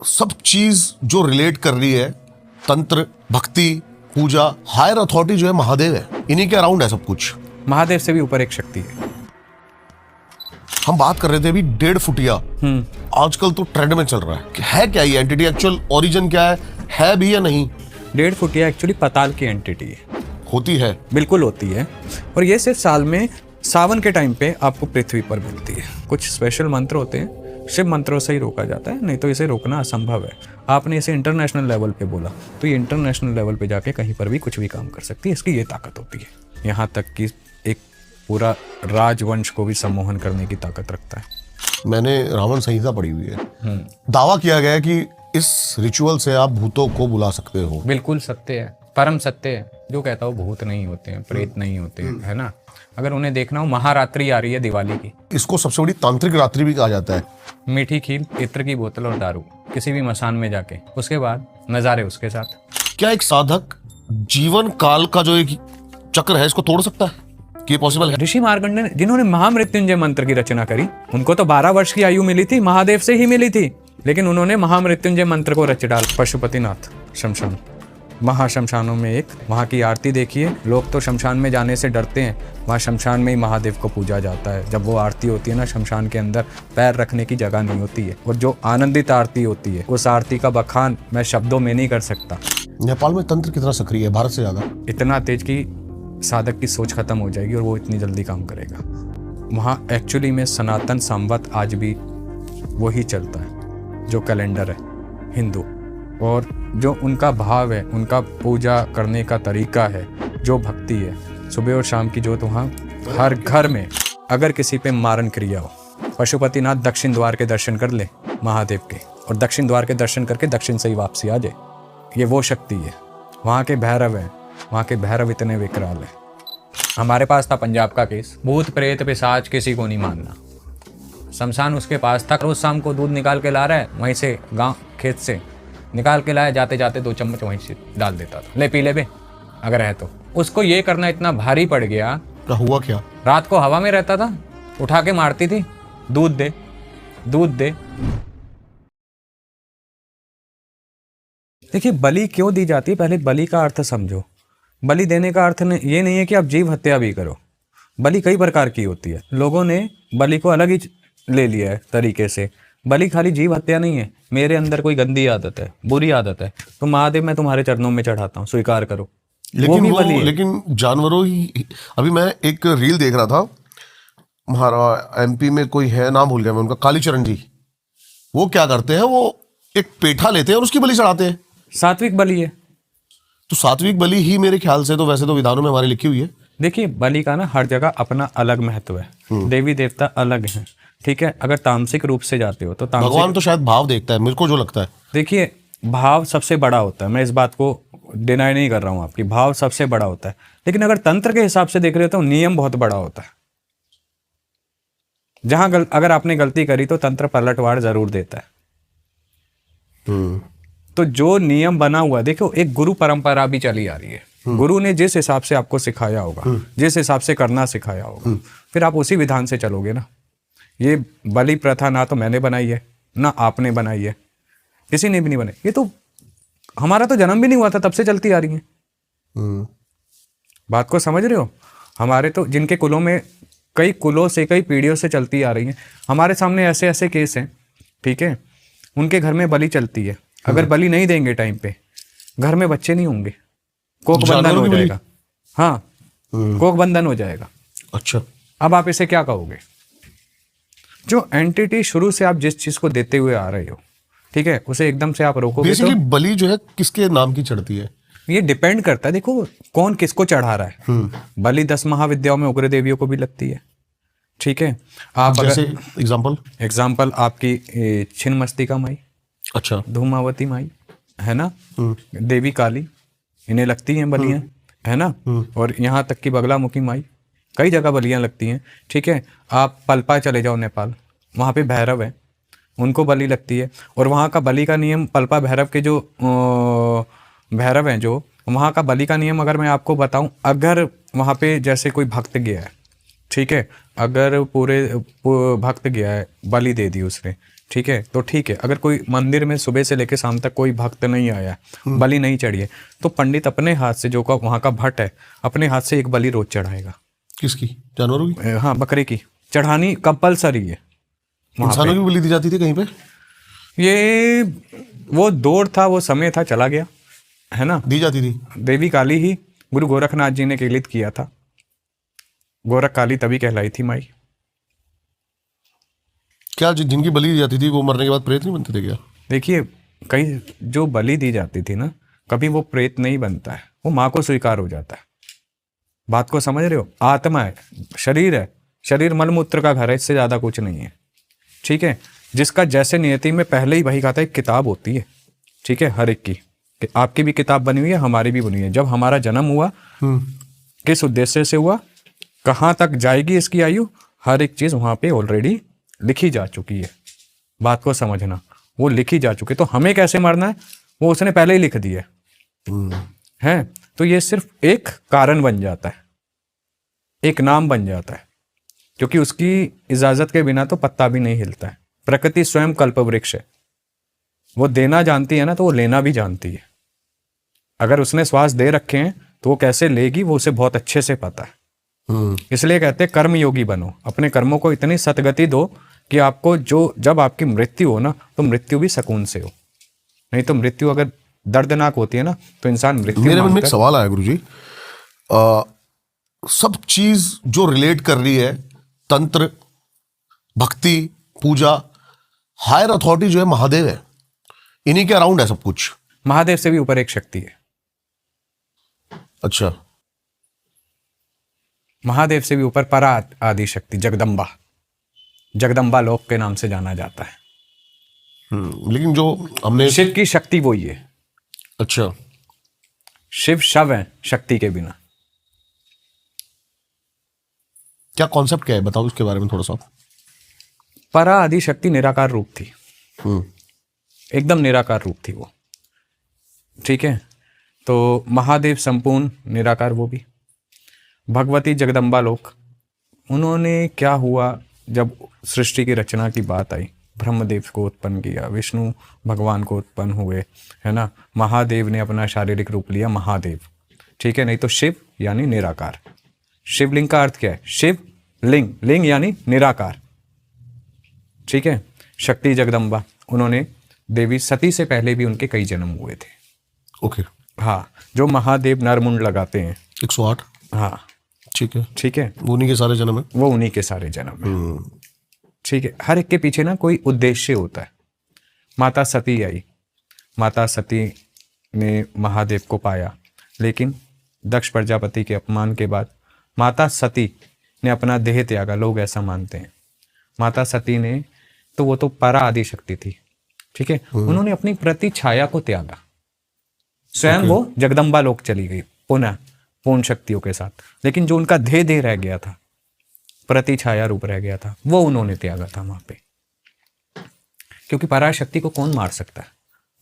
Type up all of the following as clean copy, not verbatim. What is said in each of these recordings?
सब चीज जो रिलेट कर रही है, तंत्र, भक्ति, पूजा, हायर अथॉरिटी जो है महादेव है, इन्हीं के अराउंड है सब कुछ। महादेव से भी ऊपर एक शक्ति है। हम बात कर रहे थे अभी 1.5 फुटिया, आजकल तो ट्रेंड में चल रहा है क्या ये एंटिटी? एक्चुअल ओरिजिन क्या है भी या नहीं? 1.5 फुटिया एक्चुअली पाताल की एंटिटी है। होती है, बिल्कुल होती है। और ये सिर्फ साल में सावन के टाइम पे आपको पृथ्वी पर मिलती है। कुछ स्पेशल मंत्र होते हैं, शिव मंत्रों से ही रोका जाता है, नहीं तो इसे रोकना असंभव है। आपने इसे इंटरनेशनल लेवल पे बोला तो ये इंटरनेशनल लेवल पे जाके कहीं पर भी कुछ भी काम कर सकती है। इसकी ये ताकत होती है। यहाँ तक कि एक पूरा राजवंश को भी सम्मोहन करने की ताकत रखता है। मैंने रावण संहिता पढ़ी हुई है। दावा किया गया है कि इस रिचुअल से आप भूतों को बुला सकते हो। बिल्कुल सत्य है, परम सत्य है। जो कहता हो भूत नहीं होते हैं, प्रेत नहीं होते हैं, है ना। अगर उन्हें देखना हो, महारात्रि आ रही है दिवाली की, इसको सबसे बड़ी तांत्रिक रात्रि भी कहा जाता है। मीठी खीर, इत्र की बोतल और दारू, किसी भी मसान में जाके, उसके बाद नज़ारे उसके साथ। क्या एक साधक जीवन काल का जो एक चक्र है इसको तोड़ सकता है? कि ये पॉसिबल है? ऋषि मार्कंडेय जिन्होंने महामृत्युंजय मंत्र की रचना करी, उनको तो 12 वर्ष की आयु मिली थी, महादेव से ही मिली थी, लेकिन उन्होंने महामृत्युंजय मंत्र को रच डाला। पशुपतिनाथ शमशान, महाशमशानों में एक, वहाँ की आरती देखिए। लोग तो शमशान में जाने से डरते हैं, वहाँ शमशान में ही महादेव को पूजा जाता है। जब वो आरती होती है ना, शमशान के अंदर पैर रखने की जगह नहीं होती है। और जो आनंदित आरती होती है, उस आरती का बखान मैं शब्दों में नहीं कर सकता। नेपाल में तंत्र कितना सक्रिय है भारत से ज्यादा? इतना तेज कि साधक की सोच खत्म हो जाएगी और वो इतनी जल्दी काम करेगा। वहाँ एक्चुअली में सनातन संवत आज भी वही चलता है, जो कैलेंडर है हिंदू, और जो उनका भाव है, उनका पूजा करने का तरीका है, जो भक्ति है। सुबह और शाम की जोत वहाँ हर घर में। अगर किसी पे मारण क्रिया हो, पशुपतिनाथ दक्षिण द्वार के दर्शन कर ले महादेव के, और दक्षिण द्वार के दर्शन करके दक्षिण से ही वापसी आ जाए। ये वो शक्ति है। वहाँ के भैरव हैं, वहाँ के भैरव इतने विकराल हैं। हमारे पास था पंजाब का केस, भूत प्रेत पिशाच किसी को नहीं मानना। शमशान उसके पास था, रोज शाम को दूध निकाल के ला रहा है वहीं से, गांव खेत से निकाल के लाया, जाते जाते 2 चम्मच वहीं से डाल देता था, ले पी ले बे अगर है तो। उसको ये करना इतना भारी पड़ गया। क्या हुआ? क्या रात को हवा में रहता था, उठा के मारती थी, दूध दे दूध दे। देखिए, बलि क्यों दी जाती है, पहले बलि का अर्थ समझो। बलि देने का अर्थ ये नहीं है कि आप जीव हत्या भी करो। बलि कई प्रकार की होती है। लोगों ने बलि को अलग ही ले लिया है तरीके से। बलि खाली जीव हत्या नहीं है। मेरे अंदर कोई गंदी आदत है, बुरी आदत है, तो महादेव मैं तुम्हारे चरणों में चढ़ाता हूँ, स्वीकार करो। लेकिन जानवरों ही। अभी मैं एक रील देख रहा था, हमारा एमपी में कोई है, नाम भूल गया मैं उनका, कालीचरण जी। वो क्या करते हैं, वो एक पेठा लेते हैं और उसकी बलि चढ़ाते हैं। सात्विक बलि है। तो सात्विक बलि ही मेरे ख्याल से, तो वैसे तो विधानों में हमारी लिखी हुई है। देखिए, बलि का ना हर जगह अपना अलग महत्व है। देवी देवता अलग हैं, ठीक है। अगर तामसिक रूप से जाते हो तो भगवान तो शायद भाव देखता है, मेरे को जो लगता है। देखिए, भाव सबसे बड़ा होता है, मैं इस बात को डिनाई नहीं कर रहा हूँ आपकी, भाव सबसे बड़ा होता है। लेकिन अगर तंत्र के हिसाब से देख रहे हो तो नियम बहुत बड़ा होता है। जहां अगर आपने गलती करी तो तंत्र पलटवार जरूर देता है। तो जो नियम बना हुआ, देखो, एक गुरु परंपरा भी चली आ रही है। गुरु ने जिस हिसाब से आपको सिखाया होगा, जिस हिसाब से करना सिखाया होगा, फिर आप उसी विधान से चलोगे ना। ये बलि प्रथा ना तो मैंने बनाई है, ना आपने बनाई है, किसी ने भी नहीं बनाई। ये तो हमारा तो जन्म भी नहीं हुआ था, तब से चलती आ रही है। बात को समझ रहे हो? हमारे तो जिनके कुलों में, कई कुलों से, कई पीढ़ियों से चलती आ रही है। हमारे सामने ऐसे ऐसे केस हैं, ठीक है, उनके घर में बलि चलती है। अगर बलि नहीं देंगे टाइम पे, घर में बच्चे नहीं होंगे, कोख बंधन हो जाएगा। हाँ, कोख बंधन हो जाएगा। अच्छा, अब आप इसे क्या कहोगे? जो एंटिटी शुरू से आप जिस चीज को देते हुए आ रहे हो, ठीक है, उसे एकदम से आप रोकोगे तो बेसिकली बलि जो है किसके नाम की चढ़ती है? ये डिपेंड करता है। देखो, कौन किसको चढ़ा रहा है। बलि 10 महाविद्याओं में उग्र देवियों को भी लगती है, ठीक है। आप जैसे एग्जाम्पल आपकी छिन्नमस्तिका माई, अच्छा, धूमावती माई, है ना, देवी काली, इन्हें लगती हैं बलियां, है ना। और यहाँ तक कि बगलामुखी माई, कई जगह बलियां लगती हैं, ठीक है। आप पलपा चले जाओ नेपाल, वहाँ पे भैरव है, उनको बलि लगती है। और वहाँ का बलि का नियम, पलपा भैरव के जो भैरव हैं, जो वहाँ का बलि का नियम अगर मैं आपको बताऊं, अगर वहाँ पे जैसे कोई भक्त गया है, ठीक है, अगर पूरे भक्त गया है, बलि दे दी उसने, ठीक है, तो ठीक है, अगर कोई मंदिर में सुबह से लेकर शाम तक कोई भक्त नहीं आया, बलि नहीं चढ़ी है, तो पंडित अपने हाथ से, जो का वहाँ का भट्ट है, अपने हाथ से एक बलि रोज चढ़ाएगा। किसकी? जानवरों की? हाँ, बकरे की चढ़ानी कंपलसरी है। इंसानों की बलि दी जाती थी कहीं पे? ये वो दौर था, वो समय था, चला गया है ना। दी जाती थी। देवी काली ही गुरु गोरखनाथ जी ने केलित किया था। गोरख काली तभी कहलाई थी माई। क्या जिनकी बलि दी जाती थी वो मरने के बाद प्रेत नहीं बनते थे क्या? देखिए, कई जो बलि दी जाती थी ना, कभी वो प्रेत नहीं बनता है, वो माँ को स्वीकार हो जाता है। बात को समझ रहे हो? आत्मा है, शरीर है, शरीर मलमूत्र का घर है, इससे ज्यादा कुछ नहीं है। ठीक है, जिसका जैसे नियति में पहले ही वही कहा था, एक किताब होती है, ठीक है, हर एक की। आपकी भी किताब बनी हुई है, हमारी भी बनी हुई है। जब हमारा जन्म हुआ, किस उद्देश्य से हुआ, कहाँ तक जाएगी इसकी आयु, हर एक चीज वहां पे ऑलरेडी लिखी जा चुकी है। बात को समझना, वो लिखी जा चुकी है। तो हमें कैसे मरना है, वो उसने पहले ही लिख दिया है। तो ये सिर्फ एक कारण बन जाता है, एक नाम बन जाता है, क्योंकि उसकी इजाजत के बिना तो पत्ता भी नहीं हिलता है। प्रकृति स्वयं कल्पवृक्ष है, वो देना जानती है ना, तो वो लेना भी जानती है। अगर उसने श्वास दे रखे हैं तो वो कैसे लेगी, वो उसे बहुत अच्छे से पता है। इसलिए कहते हैं कर्म योगी बनो, अपने कर्मों को इतनी सतगति दो कि आपको जब आपकी मृत्यु हो ना, तो मृत्यु भी सुकून से हो। नहीं तो मृत्यु अगर दर्दनाक होती है ना, तो इंसान मृत्यु। मेरे मन में एक सवाल आया गुरुजी, सब चीज जो रिलेट कर रही है, तंत्र, भक्ति, पूजा, हायर अथॉरिटी जो है महादेव है, इन्हीं के अराउंड है सब कुछ। महादेव से भी ऊपर एक शक्ति है। अच्छा, महादेव से भी ऊपर परा आदि शक्ति जगदम्बा, जगदम्बा लोक के नाम से जाना जाता है। लेकिन जो हमने शिव की शक्ति वही है। अच्छा, शिव शव है शक्ति के बिना। क्या कॉन्सेप्ट क्या है, बताओ इसके बारे में थोड़ा सा। परा आदि शक्ति निराकार रूप थी, एकदम निराकार रूप थी वो। ठीक है, तो महादेव संपूर्ण निराकार, वो भी भगवती जगदम्बा लोक। उन्होंने क्या हुआ, जब सृष्टि की रचना की बात आई, ब्रह्मदेव को उत्पन्न किया, विष्णु भगवान को उत्पन्न हुए, है ना। महादेव ने अपना शारीरिक रूप लिया महादेव, ठीक है। नहीं तो शिव यानी निराकार। शिवलिंग का अर्थ क्या है? शिव लिंग, लिंग यानी निराकार, ठीक है। शक्ति जगदम्बा, उन्होंने देवी सती से पहले भी उनके कई जन्म हुए थे। ओके, हाँ, जो महादेव नरमुंड लगाते हैं 108, हाँ ठीक है, ठीक है, वो उन्हीं के सारे जन्म है। वो उन्हीं के सारे जन्म है, ठीक है। हर एक के पीछे ना कोई उद्देश्य होता है। माता सती आई, माता सती ने महादेव को पाया, लेकिन दक्ष प्रजापति के अपमान के बाद माता सती ने अपना देह त्यागा, लोग ऐसा मानते हैं। माता सती ने तो वो तो परा आदि शक्ति थी, ठीक है। उन्होंने अपनी प्रति छाया को त्यागा, स्वयं वो जगदम्बा लोक चली गई पुनः पूर्ण शक्तियों के साथ। लेकिन जो उनका देह रह गया था, प्रति छाया रूप रह गया था, वो उन्होंने त्यागा था वहां पे। क्योंकि पराशक्ति को कौन मार सकता है,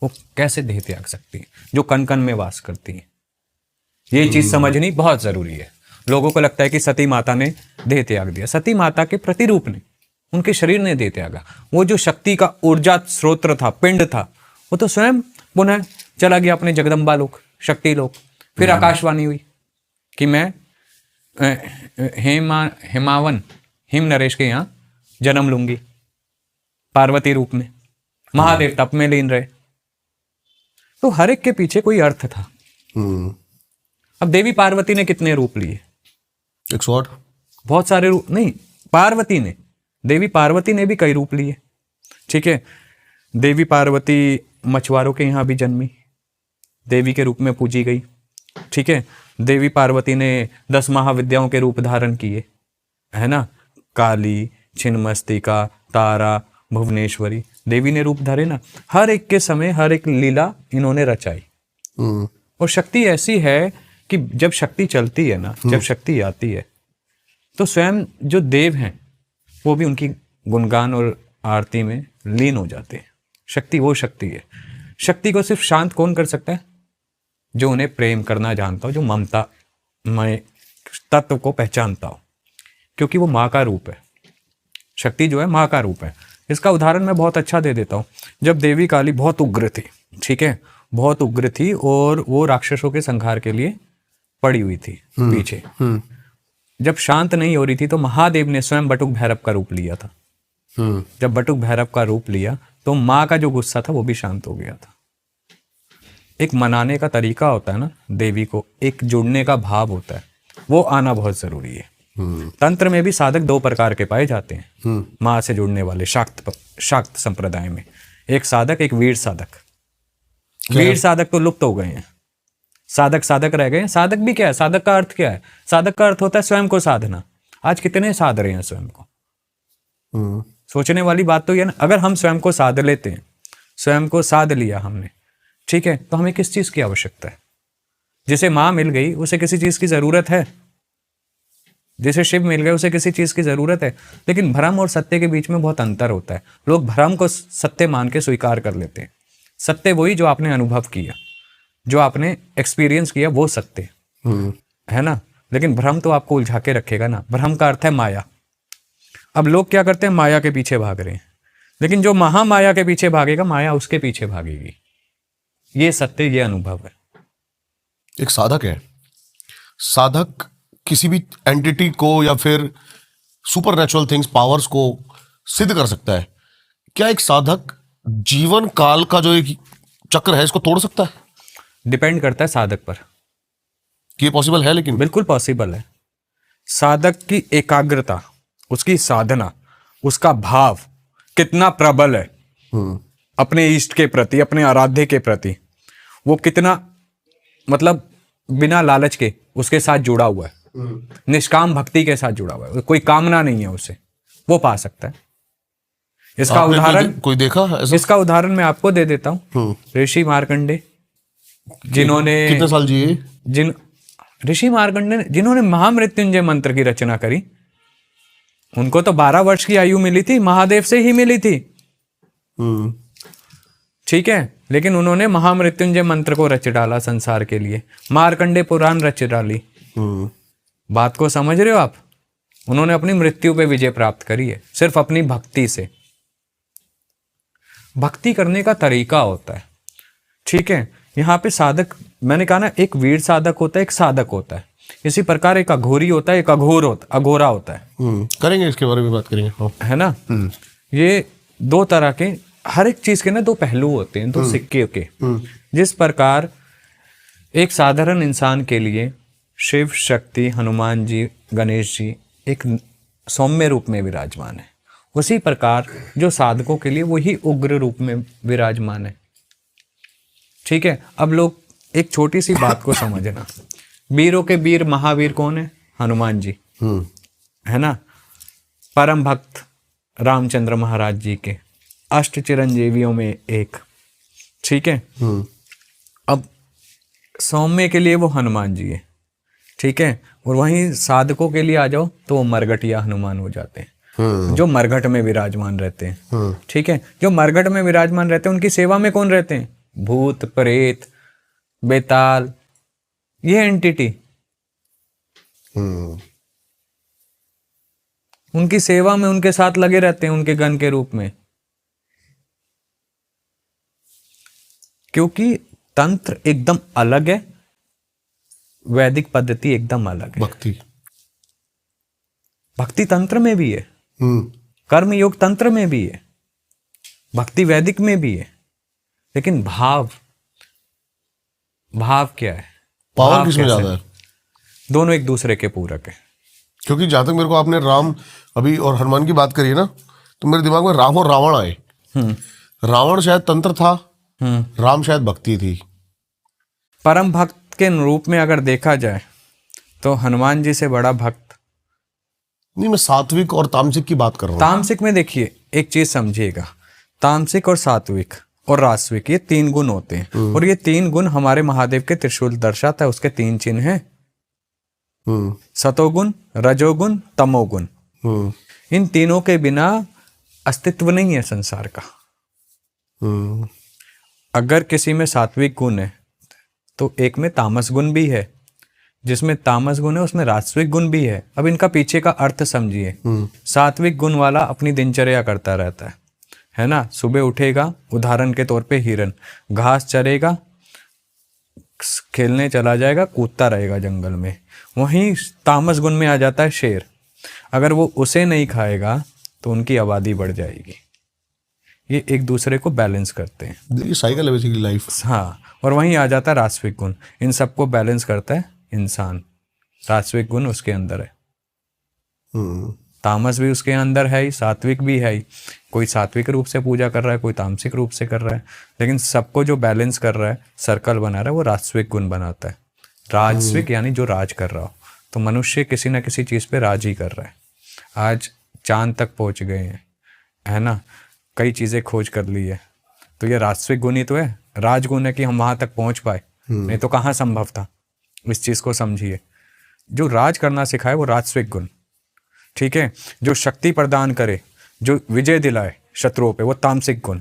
वो कैसे देह त्याग सकती है, जो कण कण में वास करती है। ये चीज समझनी बहुत जरूरी है। लोगों को लगता है कि सती माता ने देह त्याग दिया। सती माता के प्रतिरूप ने, उनके शरीर ने देह त्यागा। वो जो शक्ति का ऊर्जा स्रोत था, पिंड था, वो तो स्वयं पुनः चला गया अपने जगदम्बा लोक, शक्ति लोक। फिर आकाशवाणी हुई कि मैं हेमावन हिम नरेश के यहाँ जन्म लूंगी पार्वती रूप में। महादेव तप में लीन रहे। तो हर एक के पीछे कोई अर्थ था। अब देवी पार्वती ने कितने रूप लिए? 108, बहुत सारे रूप नहीं, पार्वती ने, देवी पार्वती ने भी कई रूप लिए, ठीक है। देवी पार्वती मछुआरों के यहाँ भी जन्मी, देवी के रूप में पूजी गई, ठीक है। देवी पार्वती ने 10 महाविद्याओं के रूप धारण किए, है ना। काली, छिन्नमस्तिका, तारा, भुवनेश्वरी, देवी ने रूप धरे ना। हर एक के समय हर एक लीला इन्होंने रचाई। और शक्ति ऐसी है कि जब शक्ति चलती है ना, जब शक्ति आती है, तो स्वयं जो देव हैं वो भी उनकी गुणगान और आरती में लीन हो जाते हैं। शक्ति वो शक्ति है। शक्ति को सिर्फ शांत कौन कर सकता है? जो उन्हें प्रेम करना जानता हो, जो ममता में तत्व को पहचानता हो, क्योंकि वो माँ का रूप है। शक्ति जो है माँ का रूप है। इसका उदाहरण मैं बहुत अच्छा दे देता हूँ। जब देवी काली बहुत उग्र थी, ठीक है, बहुत उग्र थी और वो राक्षसों के संहार के लिए पड़ी हुई थी पीछे, जब शांत नहीं हो रही थी तो महादेव ने स्वयं बटुक भैरव का रूप लिया था। जब बटुक भैरव का रूप लिया तो माँ का जो गुस्सा था वो भी शांत हो गया था। एक मनाने का तरीका होता है ना देवी को, एक जुड़ने का भाव होता है, वो आना बहुत जरूरी है। तंत्र में भी साधक दो प्रकार के पाए जाते हैं माँ से जुड़ने वाले शाक्त संप्रदाय में। एक साधक, एक वीर साधक। वीर साधक तो लुप्त हो गए हैं, साधक साधक रह गए हैं। साधक भी क्या है? साधक का अर्थ क्या है? साधक का अर्थ होता है स्वयं को साधना। आज कितने साध रहे हैं स्वयं को? सोचने वाली बात तो ये ना, अगर हम स्वयं को साध लेते हैं, स्वयं को साध लिया हमने, ठीक है, तो हमें किस चीज की आवश्यकता है? जिसे माँ मिल गई उसे किसी चीज की जरूरत है, जिसे शिव मिल गए उसे किसी चीज की जरूरत है। लेकिन भ्रम और सत्य के बीच में बहुत अंतर होता है। लोग भ्रम को सत्य मान के स्वीकार कर लेते हैं। सत्य वही जो आपने अनुभव किया, जो आपने एक्सपीरियंस किया, वो सत्य है ना। लेकिन भ्रम तो आपको उलझा के रखेगा ना। भ्रम का अर्थ है माया। अब लोग क्या करते हैं? माया के पीछे भाग रहे हैं। लेकिन जो महामाया के पीछे भागेगा, माया उसके पीछे भागेगी। ये सत्य, ये अनुभव है। एक साधक है, साधक किसी भी एंटिटी को या फिर सुपरनेचुरल थिंग्स, पावर्स को सिद्ध कर सकता है। क्या एक साधक जीवन काल का जो एक चक्र है इसको तोड़ सकता है? डिपेंड करता है साधक पर कि ये पॉसिबल है। लेकिन बिल्कुल पॉसिबल है। साधक की एकाग्रता, उसकी साधना, उसका भाव कितना प्रबल है अपने इष्ट के प्रति, अपने आराध्य के प्रति, वो कितना मतलब बिना लालच के उसके साथ जुड़ा हुआ है, निष्काम भक्ति के साथ जुड़ा हुआ है, कोई कामना नहीं है उसे, वो पा सकता है। इसका उदाहरण कोई देखा है ऐसा? इसका उदाहरण मैं आपको दे देता हूँ। ऋषि मार्कंडे, जिन्होंने कितने साल जिए? ऋषि मार्कंडे जिन्होंने महामृत्युंजय मंत्र की रचना करी, उनको तो 12 वर्ष की आयु मिली थी, महादेव से ही मिली थी, ठीक है। लेकिन उन्होंने महामृत्युंजय मंत्र को रच डाला संसार के लिए, मार्कंडे पुराण रच डाली। बात को समझ रहे हो आप? उन्होंने अपनी मृत्यु पे विजय प्राप्त करी है सिर्फ अपनी भक्ति से। भक्ति करने का तरीका होता है, ठीक है। यहाँ पे साधक, मैंने कहा ना, एक वीर साधक होता है, एक साधक होता है। इसी प्रकार एक अघोरी होता है, एक अघोरा होता है। करेंगे इसके बारे में बात करेंगे, है ना। ये दो तरह के, हर एक चीज के ना दो पहलू होते हैं, दो सिक्के के। जिस प्रकार एक साधारण इंसान के लिए शिव, शक्ति, हनुमान जी, गणेश जी एक सौम्य रूप में विराजमान है, उसी प्रकार जो साधकों के लिए वही उग्र रूप में विराजमान है, ठीक है। अब लोग एक छोटी सी बात को समझना, वीरों के वीर महावीर कौन है? हनुमान जी, है ना। परम भक्त रामचंद्र महाराज जी के, अष्ट चिरंजीवियों में एक, ठीक है। अब सौम्य के लिए वो हनुमान जी है, ठीक है। और वहीं साधकों के लिए आ जाओ तो वो मरघटिया हनुमान हो जाते हैं, जो मरघट में विराजमान रहते हैं, ठीक है। जो मरघट में विराजमान रहते हैं उनकी सेवा में कौन रहते हैं? भूत, प्रेत, बेताल, ये एंटिटी उनकी सेवा में उनके साथ लगे रहते हैं, उनके गण के रूप में। क्योंकि तंत्र एकदम अलग है, वैदिक पद्धति एकदम अलग है। भक्ति तंत्र में भी है, कर्म योग तंत्र में भी है, भक्ति वैदिक में भी है। लेकिन भाव क्या है? पावर किसमें ज्यादा है? दोनों एक दूसरे के पूरक है। क्योंकि जहां तक मेरे को आपने राम अभी और हनुमान की बात करी है ना, तो मेरे दिमाग में राम और रावण आए। रावण शायद तंत्र था, राम शायद भक्ति थी। परम भक्त के रूप में अगर देखा जाए तो हनुमान जी से बड़ा भक्त नहीं। मैं सात्विक और तामसिक की बात कर रहा हूँ। तामसिक में देखिए, एक चीज समझिएगा, तामसिक और सात्विक और रास्विक, ये 3 गुण होते हैं। और ये 3 गुण हमारे महादेव के त्रिशूल दर्शाता है, उसके 3 चिन्ह हैं, सतोगुण, रजोगुण, तमोगुण। इन तीनों के बिना अस्तित्व नहीं है संसार का। अगर किसी में सात्विक गुण है तो एक में तामस गुण भी है, जिसमें तामस गुण है उसमें रास्विक गुण भी है। अब इनका पीछे का अर्थ समझिए। सात्विक गुण वाला अपनी दिनचर्या करता रहता है, है ना। सुबह उठेगा, उदाहरण के तौर पे हिरन घास चरेगा, खेलने चला जाएगा, कूदता रहेगा जंगल में। वहीं तामस गुण में आ जाता है शेर, अगर वो उसे नहीं खाएगा तो उनकी आबादी बढ़ जाएगी। ये एक दूसरे को बैलेंस करते हैं, ये साइकिल है बेसिकली लाइफ। हाँ। और वहीं आ जाता है राजसिक गुण, इन सबको बैलेंस करता है इंसान। राजसिक गुण उसके अंदर है, तामस भी उसके अंदर है ही, सात्विक भी है ही। कोई सात्विक रूप से पूजा कर रहा है, कोई तामसिक रूप से कर रहा है, लेकिन सबको जो बैलेंस कर रहा है, सर्कल बना रहा है, वो राजसिक गुण बनाता है। राजसिक यानी जो राज कर रहा हो। तो मनुष्य किसी ना किसी चीज़ पे राज ही कर रहा है। आज चांद तक पहुंच गए हैं, है ना, कई चीज़ें खोज कर ली है, तो ये राजसिक गुण ही तो है, राजगुण है कि हम वहाँ तक पहुँच पाए, नहीं तो कहाँ संभव था। इस चीज़ को समझिए, जो राज करना सिखाए वो राजसिक गुण, ठीक है। जो शक्ति प्रदान करे, जो विजय दिलाए शत्रुओं पे, वो तामसिक गुण।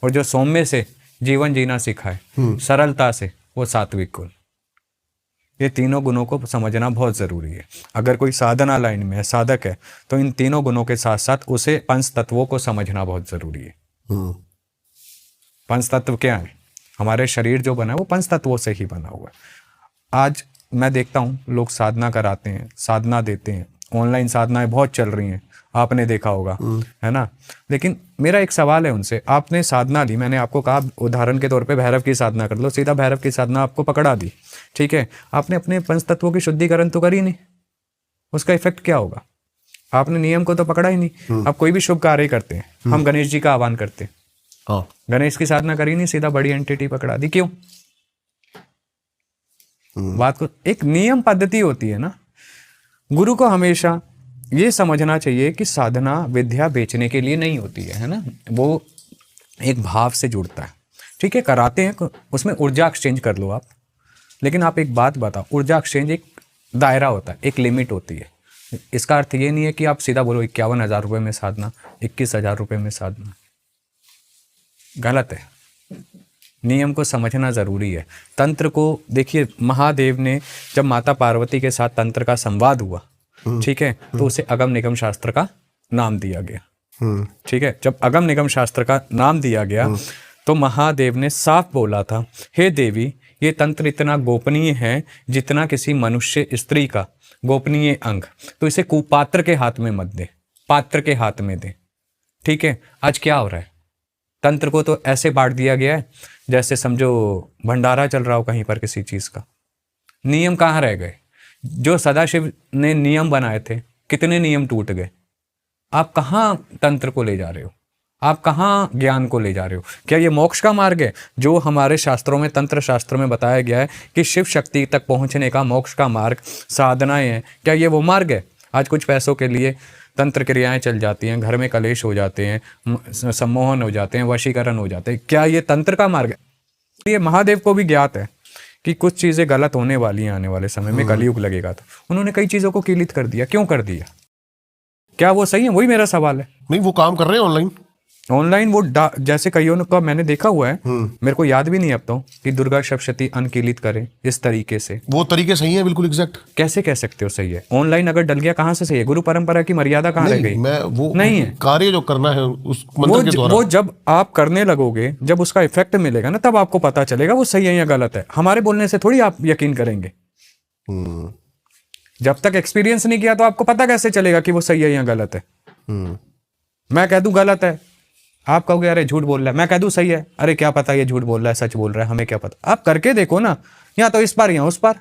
और जो सौम्य से जीवन जीना सिखाए, सरलता से, वो सात्विक गुण। ये तीनों गुणों को समझना बहुत ज़रूरी है। अगर कोई साधना लाइन में है, साधक है, तो इन तीनों गुणों के साथ साथ उसे पंच तत्वों को समझना बहुत ज़रूरी है। पंच तत्व क्या है? हमारे शरीर जो बना है वो पंच तत्वों से ही बना हुआ है। आज मैं देखता हूँ लोग साधना कराते हैं, साधना देते हैं, ऑनलाइन साधनाएं बहुत चल रही हैं, आपने देखा होगा, है ना। लेकिन मेरा एक सवाल है उनसे, आपने साधना ली, मैंने आपको कहा उदाहरण के तौर पे भैरव की साधना कर लो, सीधा भैरव की साधना आपको पकड़ा दी, ठीक है। आपने अपने पंच तत्वों की शुद्धिकरण तो करी नहीं, उसका इफेक्ट क्या होगा? आपने नियम को तो पकड़ा ही नहीं। आप कोई भी शुभ कार्य करते हैं, हम गणेश जी का आह्वान करते हैं, गणेश की साधना करी नहीं, सीधा बड़ी एंटिटी पकड़ा दी, क्यों? बात को एक नियम पद्धति होती है ना। गुरु को हमेशा ये समझना चाहिए कि साधना विद्या बेचने के लिए नहीं होती है ना, वो एक भाव से जुड़ता है, ठीक है। कराते हैं, उसमें ऊर्जा एक्सचेंज कर लो आप, लेकिन आप एक बात बताओ, ऊर्जा एक्सचेंज एक दायरा होता है, एक लिमिट होती है। इसका अर्थ ये नहीं है कि आप सीधा बोलो 51,000 रुपये में साधना, 21,000 रुपये में साधना, गलत है। नियम को समझना ज़रूरी है। तंत्र को देखिए, महादेव ने जब माता पार्वती के साथ तंत्र का संवाद हुआ, ठीक है, तो उसे अगम निगम शास्त्र का नाम दिया गया, ठीक है। जब अगम निगम शास्त्र का नाम दिया गया तो महादेव ने साफ बोला था, हे देवी, ये तंत्र इतना गोपनीय है जितना किसी मनुष्य स्त्री का गोपनीय अंग, तो इसे कुपात्र के हाथ में मत दे, पात्र के हाथ में दे, ठीक है। आज क्या हो रहा है, तंत्र को तो ऐसे बांट दिया गया है जैसे समझो भंडारा चल रहा हो कहीं पर किसी चीज़ का। नियम कहाँ रह गए? जो सदाशिव ने नियम बनाए थे, कितने नियम टूट गए। आप कहाँ तंत्र को ले जा रहे हो? आप कहाँ ज्ञान को ले जा रहे हो? क्या ये मोक्ष का मार्ग है जो हमारे शास्त्रों में, तंत्र शास्त्रों में बताया गया है कि शिव शक्ति तक पहुँचने का मोक्ष का मार्ग साधनाएं हैं? क्या ये वो मार्ग है? आज कुछ पैसों के लिए तंत्र क्रियाएं चल जाती हैं, घर में कलेश हो जाते हैं, सम्मोहन हो जाते हैं, वशीकरण हो जाते हैं, क्या ये तंत्र का मार्ग है? ये महादेव को भी ज्ञात है कि कुछ चीज़ें गलत होने वाली हैं आने वाले समय में, कलयुग लगेगा, तो उन्होंने कई चीज़ों को कीलित कर दिया। क्यों कर दिया? क्या वो सही है? वही मेरा सवाल है। नहीं, वो काम कर रहे हैं ऑनलाइन वो जैसे कईयों का मैंने देखा हुआ है, मेरे को याद भी नहीं अब तो, कि दुर्गा सप्तशती अनकीलित करें इस तरीके से। वो तरीके सही है, बिल्कुल एग्जैक्ट। कैसे कह सकते हो सही है? ऑनलाइन अगर डल गया कहाँ से सही है? गुरु परंपरा की मर्यादा कहाँ रह गई? वो नहीं है। कार्य जो करना है उस मंत्र के द्वारा, वो जब आप करने लगोगे, जब उसका इफेक्ट मिलेगा ना, तब आपको पता चलेगा वो सही है या गलत है। हमारे बोलने से थोड़ी आप यकीन करेंगे। जब तक एक्सपीरियंस नहीं किया तो आपको पता कैसे चलेगा कि वो सही है या गलत है? मैं कह दूं गलत है, आप कहोगे अरे झूठ बोल रहा है, मैं कह दूं सही है, अरे क्या पता ये झूठ बोल रहा है सच बोल रहा है, हमें क्या पता। आप करके देखो ना, या तो इस पार या उस पार।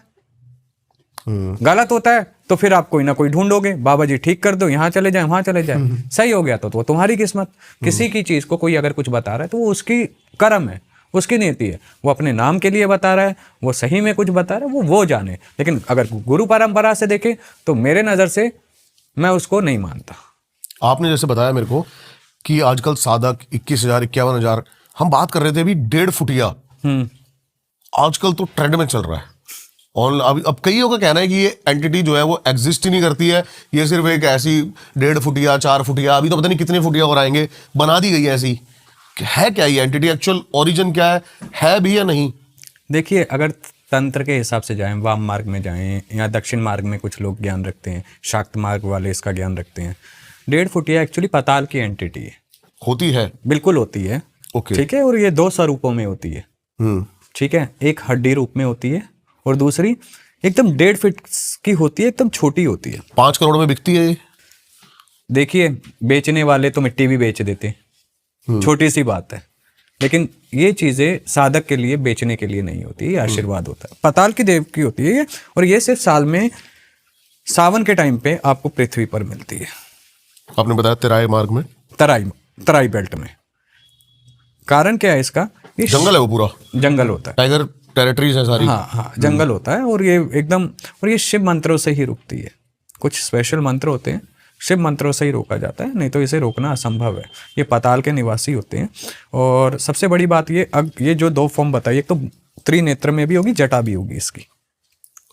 गलत होता है तो फिर आप कोई ना कोई ढूंढोगे, बाबा जी ठीक कर दो, यहाँ चले जाए वहां चले जाए। सही हो गया तो वो तुम्हारी किस्मत। किसी की चीज को कोई अगर कुछ बता रहा है तो वो उसकी कर्म है, उसकी नीति है, वो अपने नाम के लिए बता रहा है, वो सही में कुछ बता रहा है, वो जाने। लेकिन अगर गुरु परंपरा से देखे तो मेरे नजर से मैं उसको नहीं मानता। आपने जैसे बताया मेरे को कि आजकल साधक 21,000 51,000, हम बात कर रहे थे अभी 1.5 फुटिया, आजकल तो ट्रेंड में चल रहा है। और अब कईयों का कहना है कि ये एंटिटी जो है वो एग्जिस्ट ही नहीं करती है, ये सिर्फ एक ऐसी 1.5 फुटिया 4 फुटिया, अभी तो पता नहीं कितने फुटिया और आएंगे, बना दी गई है ऐसी। है क्या ये एंटिटी? एक्चुअल ओरिजिन क्या है भी या नहीं? देखिए, अगर तंत्र के हिसाब से जाएं, वाम मार्ग में जाएं या दक्षिण मार्ग में कुछ लोग ज्ञान रखते हैं, शाक्त मार्ग वाले इसका ज्ञान रखते हैं, 1.5 फुटिया एक्चुअली पाताल की एंटिटी है। होती है? बिल्कुल होती है। ओके। ठीक है, और ये 2 स्वरूपों में होती है। ठीक है, एक हड्डी रूप में होती है और दूसरी एकदम 1.5 फीट की होती है, एकदम छोटी होती है। 5 करोड़ में बिकती है ये? देखिए, बेचने वाले तो मिट्टी भी बेच देते हैं, छोटी सी बात है, लेकिन ये चीजें साधक के लिए बेचने के लिए नहीं होती, ये आशीर्वाद होता है, पताल की देव की होती है ये। और ये सिर्फ साल में सावन के टाइम पे आपको पृथ्वी पर मिलती है। आपने बताया तराई मार्ग में, तराई बेल्ट में। कारण क्या है इसका? ये जंगल है वो पूरा, जंगल होता है, टाइगर टेरिटरीज है सारी। हाँ, जंगल होता है। और ये एकदम, और ये शिव मंत्रों से ही रुकती है। कुछ स्पेशल मंत्र होते हैं, शिव मंत्रों से ही रोका जाता है, नहीं तो इसे रोकना असंभव है। ये पाताल के निवासी होते हैं। और सबसे बड़ी बात ये जो 2 फॉर्म बताइए, एक तो त्रिनेत्र में भी होगी, जटा भी होगी इसकी।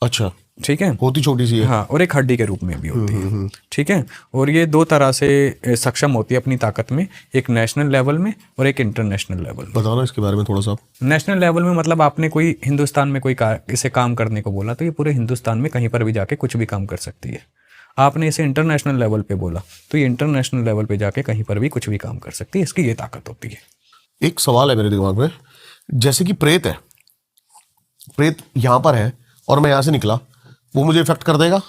अच्छा, ठीक है, होती छोटी सी है। हाँ, और एक हड्डी के रूप में भी होती है। ठीक है, और ये 2 तरह से सक्षम होती है अपनी ताकत में, एक नेशनल लेवल में और एक इंटरनेशनल लेवल में। बताना इसके बारे में थोड़ा सा। नेशनल लेवल में मतलब आपने कोई हिंदुस्तान में कोई इसे काम करने को बोला तो ये पूरे हिंदुस्तान में कहीं पर भी जाके कुछ भी काम कर सकती है। आपने इसे इंटरनेशनल लेवल पे बोला तो ये इंटरनेशनल लेवल पे जाके कहीं पर भी कुछ भी काम कर सकती है, इसकी ये ताकत होती है। एक सवाल है मेरे दिमाग में, जैसे कि प्रेत है, प्रेत यहाँ पर है और मैं यहाँ से निकला, वो मुझे इफेक्ट कर देगा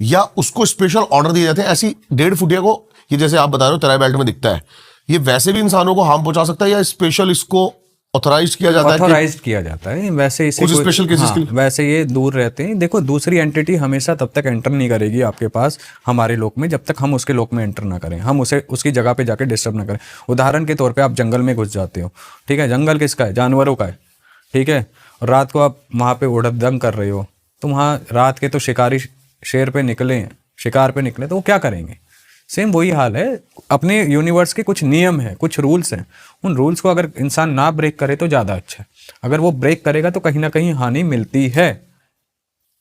या उसको स्पेशल ऑर्डर दिए जाते हैं? ऐसी 1.5 फुटिया को, ये जैसे आप बता रहे हो तराई बेल्ट में दिखता है, ये वैसे भी इंसानों को हार्म पहुंचा सकता है या स्पेशल इसको ऑथराइज किया जाता है? ऑथराइज्ड किया जाता है वैसे इसे कुछ स्पेशल केसेस के लिए? वैसे ये दूर रहते हैं। देखो, दूसरी एंटिटी हमेशा तब तक एंटर नहीं करेगी आपके पास हमारे लोक में जब तक हम उसके लोक में एंटर ना करें, हम उसे उसकी जगह पे जाके डिस्टर्ब ना करें। उदाहरण के तौर पे आप जंगल में घुस जाते हो, ठीक है, जंगल किसका है? जानवरों का है, ठीक है, और रात को आप वहाँ पे उड़द दंग कर रहे हो, तो वहाँ रात के तो शिकारी शेर पे निकले, शिकार पे निकले, तो वो क्या करेंगे? सेम वही हाल है। अपने यूनिवर्स के कुछ नियम हैं, कुछ रूल्स हैं, उन रूल्स को अगर इंसान ना ब्रेक करे तो ज़्यादा अच्छा है। अगर वो ब्रेक करेगा तो कहीं ना कहीं हानि मिलती है।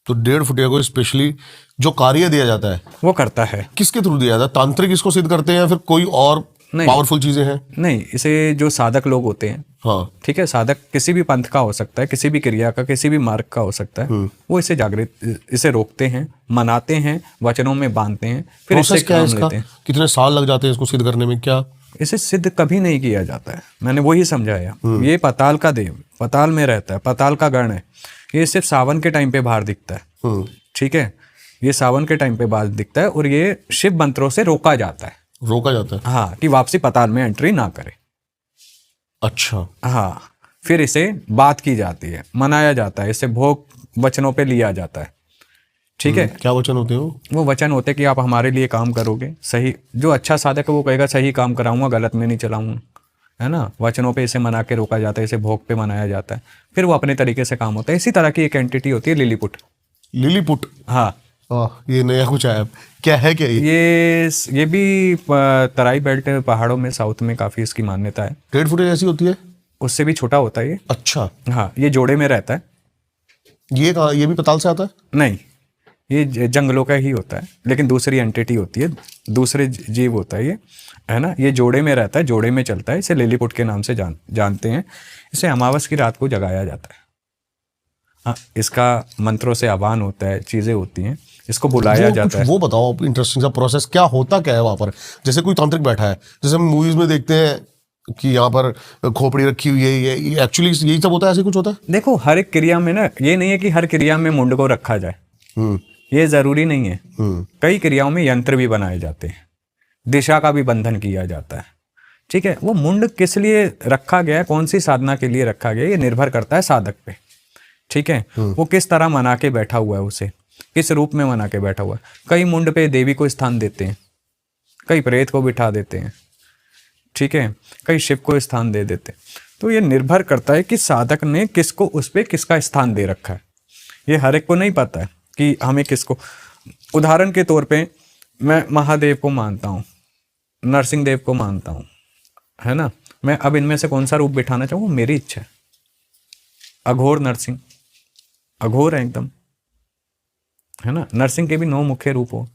तो 1.5 फुटिया को स्पेशली जो कार्य दिया जाता है वो करता है। किसके थ्रू दिया जाता है? तांत्रिक इसको सिद्ध करते हैं या फिर कोई और पावरफुल चीजें हैं? नहीं, इसे जो साधक लोग होते हैं, हाँ, ठीक है, साधक किसी भी पंथ का हो सकता है, किसी भी क्रिया का, किसी भी मार्ग का हो सकता है, वो इसे इसे रोकते हैं, मनाते हैं, वचनों में बांधते हैं, फिर इससे काम लेते हैं। कितने साल लग जाते हैं इसको सिद्ध करने में? क्या इसे सिद्ध कभी नहीं किया जाता है, मैंने वही समझाया। ये पाताल का देव, पाताल में रहता है, पाताल का गण है। ये सिर्फ सावन के टाइम पे बाहर दिखता है, ठीक है, ये सावन के टाइम पे बाहर दिखता है और ये शिव मंत्रों से रोका जाता है। रोका जाता है? हाँ, कि वापसी पाताल में एंट्री ना करे। अच्छा, हाँ, फिर इसे बात की जाती है, मनाया जाता है, इसे भोग वचनों पे लिया जाता है, ठीक है। क्या वचन होते हो? वो वचन होते हैं कि आप हमारे लिए काम करोगे, सही, जो अच्छा साधक है वो कहेगा सही काम कराऊंगा, गलत में नहीं चलाऊंगा, है ना। वचनों पे इसे मना के रोका जाता है, इसे भोग पे मनाया जाता है, फिर वो अपने तरीके से काम होता है। इसी तरह की एक एंटिटी होती है लिलीपुट। लिलीपुट? हाँ, ये नया कुछ आया, क्या है क्या ये भी तराई बेल्ट पहाड़ों में साउथ में काफी इसकी मान्यता है। 1.5 फुट ऐसी होती है? उससे भी छोटा होता है ये। अच्छा, हाँ, ये जोड़े में रहता है। ये भी पताल से आता है? नहीं, ये जंगलों का ही होता है, लेकिन दूसरी एंटिटी होती है, दूसरे जीव होता है ये, है ना। ये जोड़े में रहता है, जोड़े में चलता है, इसे लिलीपुट के नाम से जानते हैं। इसे अमावस की रात को जगाया जाता है। हाँ, इसका मंत्रों से आह्वान होता है, चीजें होती हैं, इसको बुलाया जाता है। वो बताओ इंटरेस्टिंग सा प्रोसेस, क्या होता क्या है वहां पर? जैसे कोई तांत्रिक बैठा है, जैसे हम मूवीज में देखते हैं कि यहाँ पर खोपड़ी रखी हुई है, ये एक्चुअली यही सब होता है? ऐसे कुछ होता है? देखो, हर एक क्रिया में ना, ये नहीं है कि हर क्रिया में मुंड को रखा जाए, ये जरूरी नहीं है। कई क्रियाओं में यंत्र भी बनाए जाते हैं, दिशा का भी बंधन किया जाता है, ठीक है। वो मुंड किस लिए रखा गया है, कौन सी साधना के लिए रखा गया है, ये निर्भर करता है साधक पे, ठीक है। वो किस तरह मना के बैठा हुआ है, उसे किस रूप में मना के बैठा हुआ है। कई मुंड पे देवी को स्थान देते हैं, कई प्रेत को बिठा देते हैं, ठीक है, कई शिव को स्थान दे देते हैं। तो ये निर्भर करता है कि साधक ने किसको उस पे किसका स्थान दे रखा है। ये हर एक को नहीं पता है कि हमें किसको। उदाहरण के तौर पे मैं महादेव को मानता हूँ, नरसिंह देव को मानता हूँ, है ना। मैं अब इनमें से कौन सा रूप बिठाना चाहूँ, मेरी इच्छा है। अघोर नरसिंह, अघोर है एकदम, है ना। नरसिंह के भी 9 मुख्य रूप हो।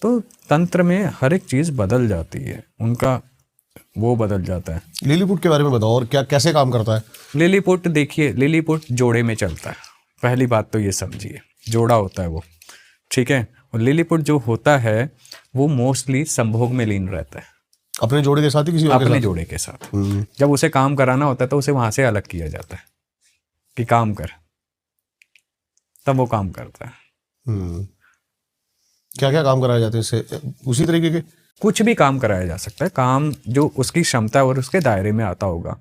तो तंत्र में हर एक चीज बदल जाती है, उनका वो बदल जाता है। लिलीपुट के बारे में बताओ, और क्या कैसे काम करता है? लिलीपुट देखिए, लिलीपुट जोड़े में चलता है, पहली बात तो ये समझिए, जोड़ा होता है वो, ठीक है। और लिलीपुट जो होता है वो मोस्टली संभोग में लीन रहता है। अपने जोड़े के साथ ही किसी और के अपने साथ? जोड़े के साथ। जब उसे काम कराना होता है तो उसे वहां से अलग किया जाता है कि काम कर, तब वो काम करता है। क्या क्या काम कराए जाते हैं इससे, उसी तरीके के? कुछ भी काम कराया जा सकता है, काम जो उसकी क्षमता और उसके दायरे में आता होगा,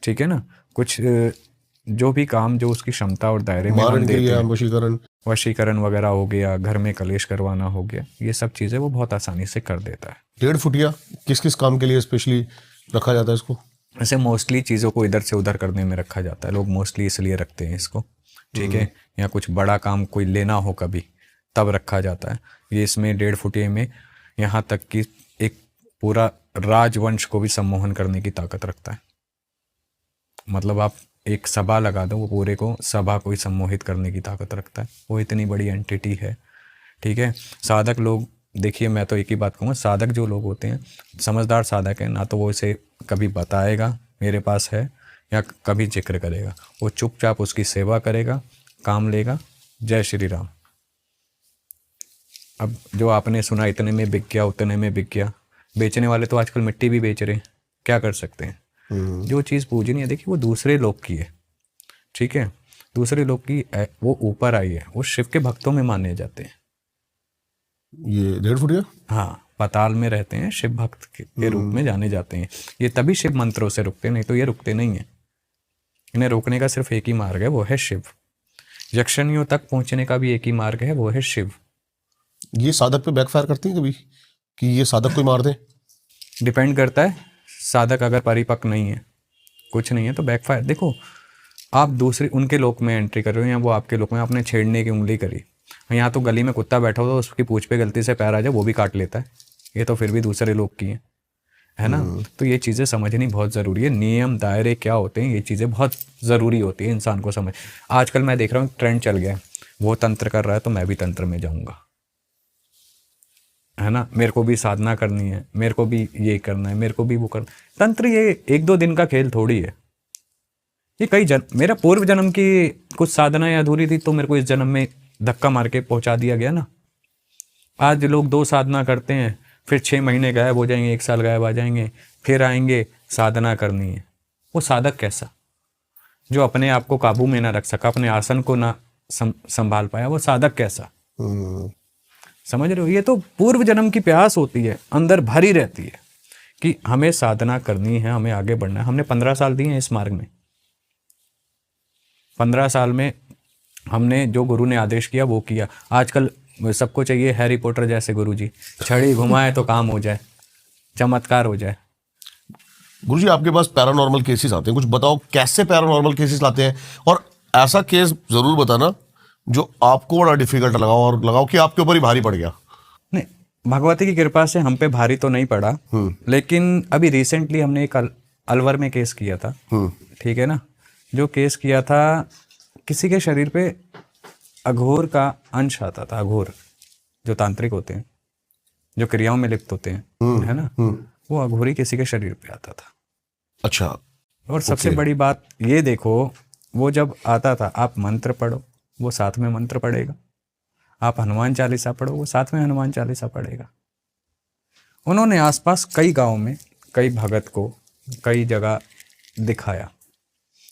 ठीक है ना। कुछ जो भी काम जो उसकी क्षमता और दायरे में हम मारण देते क्रिया, हैं, वशीकरण वगैरह हो गया, घर में कलेश करवाना हो गया, ये सब चीज़ें वो बहुत आसानी से कर देता है। 1.5 फुटिया किस किस काम के लिए स्पेशली रखा जाता है इसको? ऐसे मोस्टली चीज़ों को इधर से उधर करने में रखा जाता है, लोग मोस्टली इसलिए रखते हैं इसको, ठीक है। या कुछ बड़ा काम कोई लेना हो कभी, तब रखा जाता है ये। इसमें 1.5 फुटिये में यहाँ तक कि एक पूरा राजवंश को भी सम्मोहन करने की ताकत रखता है। मतलब आप एक सभा लगा दो, वो पूरे को सभा को ही सम्मोहित करने की ताकत रखता है, वो इतनी बड़ी एंटिटी है, ठीक है। साधक लोग, देखिए मैं तो एक ही बात कहूँगा, साधक जो लोग होते हैं, समझदार साधक है ना, तो वो इसे कभी बताएगा मेरे पास है, या कभी जिक्र करेगा, वो चुपचाप उसकी सेवा करेगा, काम लेगा। जय श्री राम। अब जो आपने सुना इतने में बिक गया, उतने में बिक गया, बेचने वाले तो आजकल मिट्टी भी बेच रहे हैं, क्या कर सकते हैं। जो चीज़ पूजनी है, देखिए वो दूसरे लोग की है, ठीक है, दूसरे लोग की, वो ऊपर आई है, वो शिव के भक्तों में माने जाते हैं। ये 1.5 फुटिया, हाँ, पाताल में रहते हैं, शिव भक्त के रूप में जाने जाते हैं। ये तभी शिव मंत्रों से रुकते, नहीं तो ये रुकते नहीं है। इन्हें रोकने का सिर्फ एक ही मार्ग है, वो है शिव। यक्षिणियों तक पहुंचने का भी एक ही मार्ग है, वो है शिव। ये साधक पे बैकफायर करती है कभी कि ये साधक कोई मार दे? डिपेंड करता है, साधक अगर परिपक्व नहीं है, कुछ नहीं है, तो बैकफायर। देखो, आप दूसरे उनके लोक में एंट्री कर रहे हो या वो आपके लोक में, आपने छेड़ने की उंगली करी, यहाँ तो गली में कुत्ता बैठा हुआ, उसकी पूंछ पे गलती से पैर आ जाए, वो भी काट लेता है, ये तो फिर भी दूसरे लोग की है ना। तो ये चीज़ें समझनी बहुत ज़रूरी है, नियम दायरे क्या होते हैं, ये चीज़ें बहुत ज़रूरी होती है इंसान को समझ। आजकल मैं देख रहा हूँ ट्रेंड चल गया है, वो तंत्र कर रहा है तो मैं भी तंत्र में जाऊँगा, है ना। मेरे को भी साधना करनी है, मेरे को भी ये करना है, मेरे को भी वो करना। तंत्र ये 1-2 दिन का खेल थोड़ी है, ये कई मेरा पूर्व जन्म की कुछ साधनाएं अधूरी थी, तो मेरे को इस जन्म में धक्का मार के पहुंचा दिया गया ना। आज लोग 2 साधना करते हैं, फिर 6 महीने गायब हो जाएंगे, 1 साल गायब आ जाएंगे, फिर आएंगे, साधना करनी है। वो साधक कैसा, जो अपने आप को काबू में ना रख सका, अपने आसन को ना संभाल पाया, वो साधक कैसा। समझ रहे हो, ये तो पूर्व जन्म की प्यास होती है, अंदर भरी रहती है कि हमें साधना करनी है, हमें आगे बढ़ना है। हमने 15 साल दिए हैं इस मार्ग में, 15 साल में हमने जो गुरु ने आदेश किया वो किया। आजकल सबको चाहिए हैरी पॉटर जैसे गुरुजी, छड़ी घुमाए तो काम हो जाए, चमत्कार हो जाए। गुरुजी आपके पास पैरानॉर्मल केसेस आते हैं, कुछ बताओ कैसे पैरानॉर्मल केसेस लाते हैं, और ऐसा केस जरूर बताना जो आपको बड़ा डिफिकल्ट लगा और लगाओ कि आपके ऊपर ही भारी पड़ गया। नहीं, भगवती की कृपा से हम पे भारी तो नहीं पड़ा, लेकिन अभी रिसेंटली हमने एक अलवर में केस किया था, ठीक है ना। जो केस किया था, किसी के शरीर पे अघोर का अंश आता था। अघोर जो तांत्रिक होते हैं, जो क्रियाओं में लिप्त होते हैं, है ना, वो अघोरी किसी के शरीर पे आता था। अच्छा। और सबसे बड़ी बात ये देखो, वो जब आता था, आप मंत्र पढ़ो, वो साथ में मंत्र पढ़ेगा, आप हनुमान चालीसा पढ़ो, वो साथ में हनुमान चालीसा पढ़ेगा। उन्होंने आसपास कई गांव में कई भगत को कई जगह दिखाया,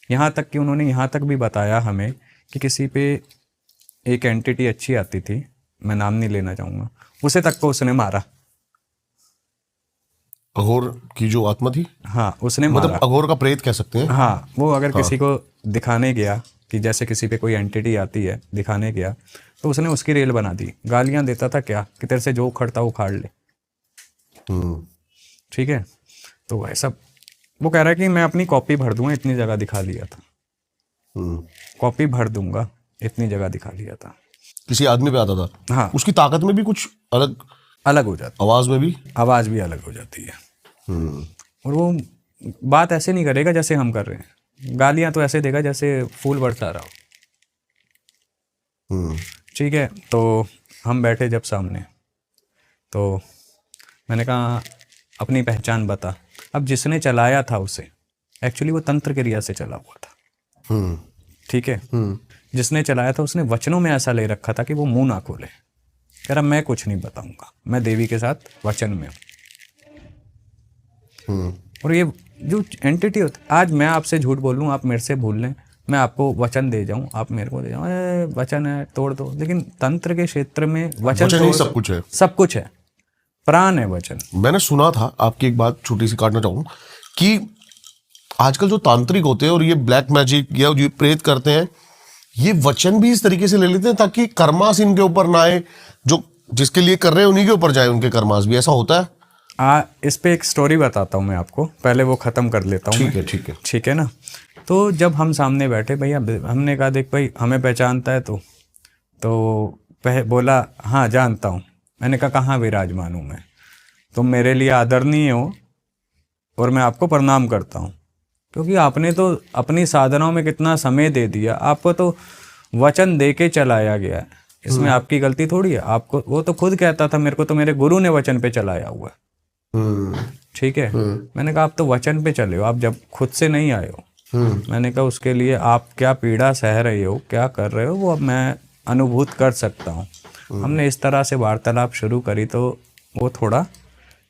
यहाँ तक कि उन्होंने यहाँ तक भी बताया हमें कि किसी पे एक एंटिटी अच्छी आती थी, मैं नाम नहीं लेना चाहूँगा, उसे तक को उसने मारा। अघोर की जो आत्मा थी, हाँ, उसने मतलब मारा। अघोर का प्रेत कह सकते हैं। हाँ, वो अगर किसी को दिखाने गया, कि जैसे किसी पे कोई एंटिटी आती है, दिखाने गया, तो उसने उसकी रेल बना दी। गालियां देता था क्या, कि तेरे से जो उखड़ता उखाड़ ले, ठीक है। तो ऐसा वो कह रहा है कि मैं अपनी कॉपी भर दूंगा, इतनी जगह दिखा लिया था, कॉपी भर दूंगा, इतनी जगह दिखा लिया था। किसी आदमी पे आता था। हाँ, उसकी ताकत में भी कुछ अलग हो जाती, आवाज में भी अलग हो जाती है। और वो बात ऐसे नहीं करेगा जैसे हम कर रहे हैं, गालियां तो ऐसे देगा जैसे फूल बरसा रहा हो, ठीक है। तो हम बैठे जब सामने, तो मैंने कहा अपनी पहचान बता। अब जिसने चलाया था उसे, एक्चुअली वो तंत्र क्रिया से चला हुआ था, ठीक है। जिसने चलाया था उसने वचनों में ऐसा ले रखा था कि वो मुंह ना खोले, कह रहा मैं कुछ नहीं बताऊंगा, मैं देवी के साथ वचन में हूँ। और ये जो एंटिटी होती है, आज मैं आपसे झूठ बोलूँ, आप मेरे से भूल लें, मैं आपको वचन दे जाऊं, आप मेरे को दे जाओ, वचन है तोड़ दो, लेकिन तंत्र के क्षेत्र में वचन ही सब कुछ है, सब कुछ है, प्राण है वचन। मैंने सुना था, आपकी एक बात छोटी सी काटना चाहूँ, कि आजकल जो तांत्रिक होते हैं और ये ब्लैक मैजिक या जो प्रेत करते हैं, ये वचन भी इस तरीके से ले लेते हैं ताकि कर्मास इनके ऊपर ना आए, जो जिसके लिए कर रहे हैं उन्हीं के ऊपर जाए उनके कर्मास भी, ऐसा होता है? इस पे एक स्टोरी बताता हूँ मैं आपको, पहले वो ख़त्म कर लेता हूँ। ठीक है ना। तो जब हम सामने बैठे, भैया हमने कहा देख भाई हमें पहचानता है तो बोला हाँ जानता हूँ। मैंने कहा कहाँ विराजमान हूँ मैं, तुम मेरे लिए आदरणीय हो और मैं आपको प्रणाम करता हूँ, क्योंकि आपने तो अपनी साधनाओं में कितना समय दे दिया, आपको तो वचन दे के चलाया गया है, इसमें आपकी गलती थोड़ी है। आपको, वो तो खुद कहता था मेरे को तो मेरे गुरु ने वचन पे चलाया हुआ है। ठीक है। मैंने कहा आप तो वचन पे चले हो, आप जब खुद से नहीं आए हो। मैंने कहा उसके लिए आप क्या पीड़ा सह रहे हो, क्या कर रहे हो, वो अब मैं अनुभूत कर सकता हूँ। हमने इस तरह से वार्तालाप शुरू करी तो वो थोड़ा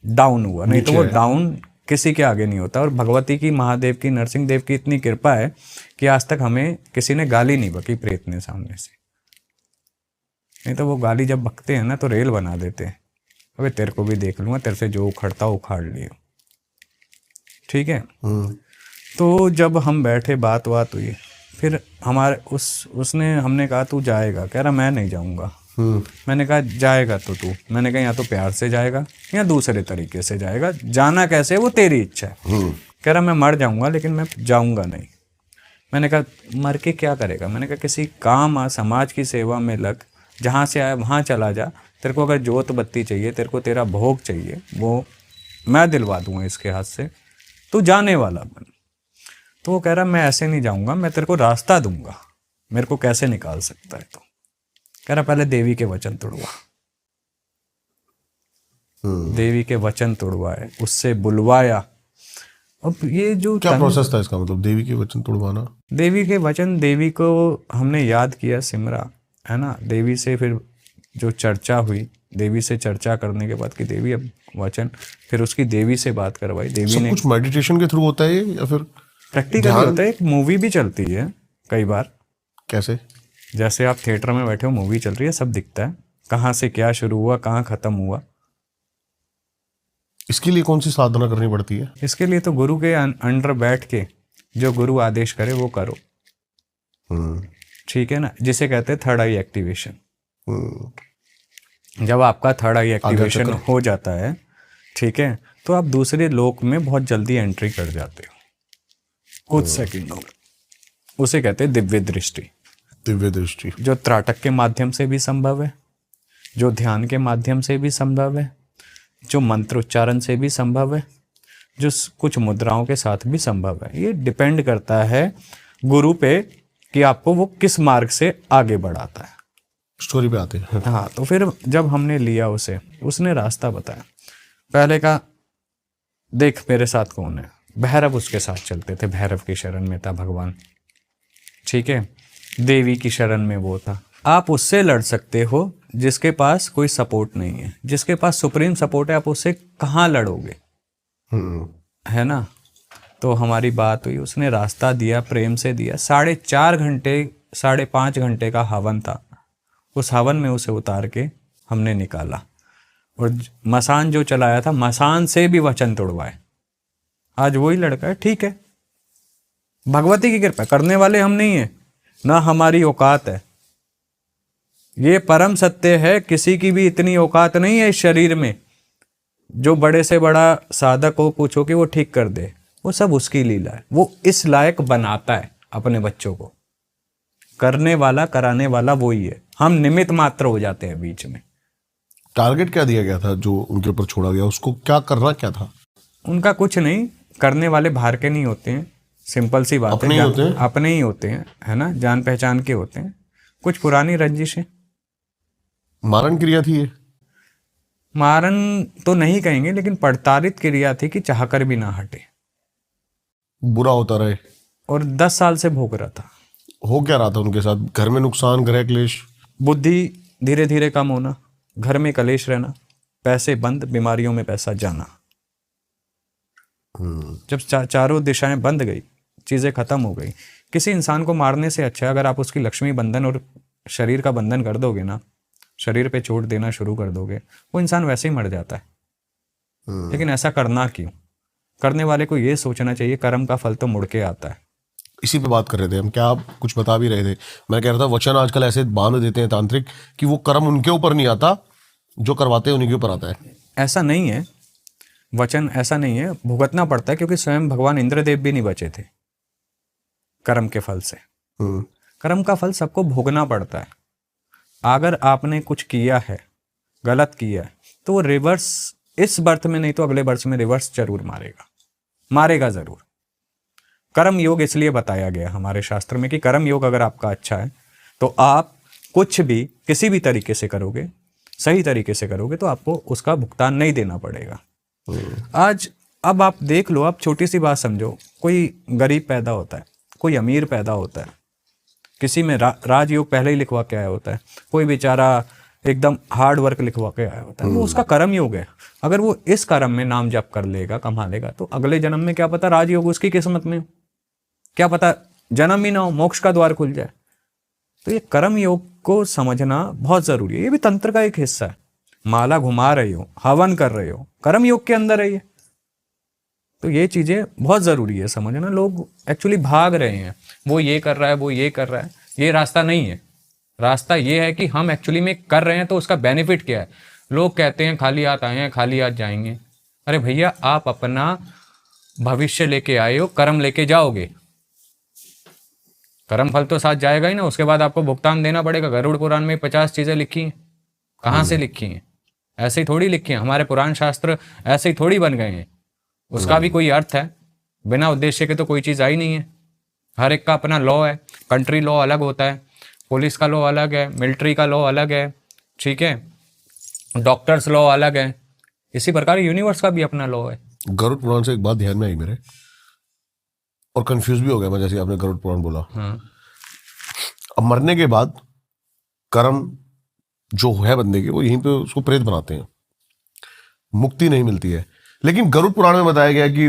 डाउन हुआ, नहीं तो वो डाउन किसी के आगे नहीं होता। और भगवती की, महादेव की, नरसिंह देव की इतनी कृपा है कि आज तक हमें किसी ने गाली नहीं बकी प्रेत ने सामने से। नहीं तो वो गाली जब बकते हैं ना तो रेल बना देते हैं, अबे तेरे को भी देख लूँगा, तेरे से जो उखड़ता उखाड़ लियो। ठीक है। तो जब हम बैठे, बात हुई, फिर हमारे उसने, हमने कहा तू जाएगा, कह रहा मैं नहीं जाऊँगा। मैंने कहा जाएगा तो तू, मैंने कहा या तो प्यार से जाएगा या दूसरे तरीके से जाएगा, जाना कैसे वो तेरी इच्छा है। कह रहा मैं मर जाऊँगा लेकिन मैं जाऊँगा नहीं। मैंने कहा मर के क्या करेगा? मैंने कहा किसी काम, समाज की सेवा में लग, जहाँ से आया वहाँ चला जा। तेरे को अगर जोत बत्ती चाहिए, तेरे को तेरा भोग चाहिए, वो मैं दिलवा दूंगा इसके हाथ से, तू जाने वाला बन। तो वो कह रहा मैं ऐसे नहीं जाऊंगा, मैं तेरे को रास्ता दूंगा, मेरे को कैसे निकाल सकता है? तो कह रहा पहले देवी के वचन तोड़वा। देवी के वचन तोड़वाए, उससे बुलवाया। अब ये जो क्या प्रोसेस था इसका, मतलब देवी के वचन तोड़वाना? देवी के वचन, देवी को हमने याद किया, सिमरा, है ना। देवी से फिर जो चर्चा हुई, देवी से चर्चा करने के बाद कि देवी अब वचन, फिर उसकी देवी से बात करवाई। देवी ने कुछ मेडिटेशन के थ्रू होता है ये या फिर प्रैक्टिकली होता है? एक मूवी भी चलती है कई बार। कैसे? जैसे आप थिएटर में बैठे हो, मूवी चल रही है, सब दिखता है, कहाँ से क्या शुरू हुआ, कहाँ खत्म हुआ। इसके लिए कौन सी साधना करनी पड़ती है? इसके लिए तो गुरु के अंडर बैठ के जो गुरु आदेश करे वो करो। ठीक है ना, जिसे कहते हैं थर्ड आई एक्टिवेशन। जब आपका थर्ड आई एक्टिवेशन हो जाता है, ठीक है, तो आप दूसरे लोक में बहुत जल्दी एंट्री कर जाते हो, कुछ सेकंडों में। उसे कहते हैं दिव्य दृष्टि। दिव्य दृष्टि जो त्राटक के माध्यम से भी संभव है, जो ध्यान के माध्यम से भी संभव है, जो मंत्र उच्चारण से भी संभव है, जो कुछ मुद्राओं के साथ भी संभव है। ये डिपेंड करता है गुरु पे कि आपको वो किस मार्ग से आगे बढ़ाता है। स्टोरी पे आते हैं। हाँ, तो फिर जब हमने लिया उसे, उसने रास्ता बताया। पहले का देख मेरे साथ कौन है, भैरव उसके साथ चलते थे, भैरव की शरण में था भगवान। ठीक है, देवी की शरण में वो था। आप उससे लड़ सकते हो जिसके पास कोई सपोर्ट नहीं है। जिसके पास सुप्रीम सपोर्ट है, आप उससे कहाँ लड़ोगे? है ना। तो हमारी बात हुई, उसने रास्ता दिया, प्रेम से दिया। 4.5 घंटे, 5.5 घंटे का हवन था। उस हवन में उसे उतार के हमने निकाला, और मसान जो चलाया था, मसान से भी वचन तोड़वाए। आज वही लड़का है। ठीक है, भगवती की कृपा, करने वाले हम नहीं है ना, हमारी औकात है। ये परम सत्य है, किसी की भी इतनी औकात नहीं है इस शरीर में। जो बड़े से बड़ा साधक हो, पूछो कि वो ठीक कर दे, वो सब उसकी लीला है। वो इस लायक बनाता है अपने बच्चों को। करने वाला, कराने वाला वही है, हम निमित्त मात्र हो जाते हैं बीच में। टारगेट क्या दिया गया था जो उनके ऊपर छोड़ा गया? उसको क्या करना क्या था? उनका कुछ नहीं, करने वाले बाहर के नहीं होते हैं, सिंपल सी बात है, अपने ही होते हैं, है ना, जान पहचान के होते हैं। कुछ पुरानी रंजिशें। मारण क्रिया थी ये? मारण तो नहीं कहेंगे, लेकिन प्रताड़ित क्रिया थी कि चाहकर भी ना हटे, बुरा होता रहे। और 10 साल से भोग रहा था। हो क्या रहा था उनके साथ? घर में नुकसान, गृह क्लेश, बुद्धि धीरे धीरे कम होना, घर में कलेश रहना, पैसे बंद, बीमारियों में पैसा जाना। जब चारों दिशाएं बंद गई, चीज़ें खत्म हो गई। किसी इंसान को मारने से अच्छा अगर आप उसकी लक्ष्मी बंधन और शरीर का बंधन कर दोगे ना, शरीर पे चोट देना शुरू कर दोगे, वो इंसान वैसे ही मर जाता है। लेकिन ऐसा करना क्यों? करने वाले को ये सोचना चाहिए कर्म का फल तो मुड़ के आता है। इसी पे बात कर रहे थे हम, क्या आप कुछ बता भी रहे थे। मैं कह रहा था वचन आजकल ऐसे बांध देते हैं तांत्रिक कि वो कर्म उनके ऊपर नहीं आता, जो करवाते हैं उन्हीं के ऊपर आता है। ऐसा नहीं है, वचन ऐसा नहीं है, भुगतना पड़ता है, क्योंकि स्वयं भगवान इंद्रदेव भी नहीं बचे थे कर्म के फल से। कर्म का फल सबको भोगना पड़ता है। अगर आपने कुछ किया है, गलत किया है, तो वो रिवर्स इस बर्थ में नहीं तो अगले बर्थ में रिवर्स जरूर मारेगा जरूर। कर्म योग इसलिए बताया गया हमारे शास्त्र में कि कर्म योग अगर आपका अच्छा है तो आप कुछ भी किसी भी तरीके से करोगे, सही तरीके से करोगे, तो आपको उसका भुगतान नहीं देना पड़ेगा। अब आप देख लो, आप छोटी सी बात समझो, कोई गरीब पैदा होता है, कोई अमीर पैदा होता है, किसी में राजयोग पहले ही लिखवा के आया होता है, कोई बेचारा एकदम हार्ड वर्क लिखवा के आया होता है, वो उसका कर्म योग है। अगर वो इस कर्म में नाम जप कर लेगा, कमा लेगा, तो अगले जन्म में क्या पता राजयोग उसकी किस्मत में हो, क्या पता जन्म ही ना हो, मोक्ष का द्वार खुल जाए। तो ये कर्म योग को समझना बहुत जरूरी है। ये भी तंत्र का एक हिस्सा है। माला घुमा रहे हो, हवन कर रहे हो, कर्म योग के अंदर है ये। तो ये चीजें बहुत जरूरी है समझना। लोग एक्चुअली भाग रहे हैं, वो ये कर रहा है, वो ये कर रहा है, ये रास्ता नहीं है। रास्ता ये है कि हम एक्चुअली में कर रहे हैं तो उसका बेनिफिट क्या है। लोग कहते हैं खाली हाथ आए हैं, खाली हाथ जाएंगे। अरे भैया, आप अपना भविष्य लेके आए हो, कर्म लेके जाओगे, कर्म फल तो साथ जाएगा ही ना। उसके बाद आपको भुगतान देना पड़ेगा। गरुड़ पुराण में 50 चीजें लिखी हैं, कहाँ से लिखी हैं? ऐसे ही थोड़ी लिखी हैं। हमारे पुराण शास्त्र ऐसे ही थोड़ी बन गए हैं। उसका भी कोई अर्थ है, बिना उद्देश्य के तो कोई चीज़ आई नहीं है। हर एक का अपना लॉ है। कंट्री लॉ अलग होता है, पुलिस का लॉ अलग है, मिलिट्री का लॉ अलग है, ठीक है, डॉक्टर्स लॉ अलग है। इसी प्रकार यूनिवर्स का भी अपना लॉ है। गरुड़ पुराण से एक बात ध्यान में आई मेरे, और कंफ्यूज भी हो गया मैं, जैसे आपने गरुड़ पुराण बोला। अब मरने के बाद कर्म जो है बंदे के, वो यहीं पे उसको प्रेत बनाते हैं, मुक्ति नहीं मिलती है। लेकिन गरुड़ पुराण में बताया गया कि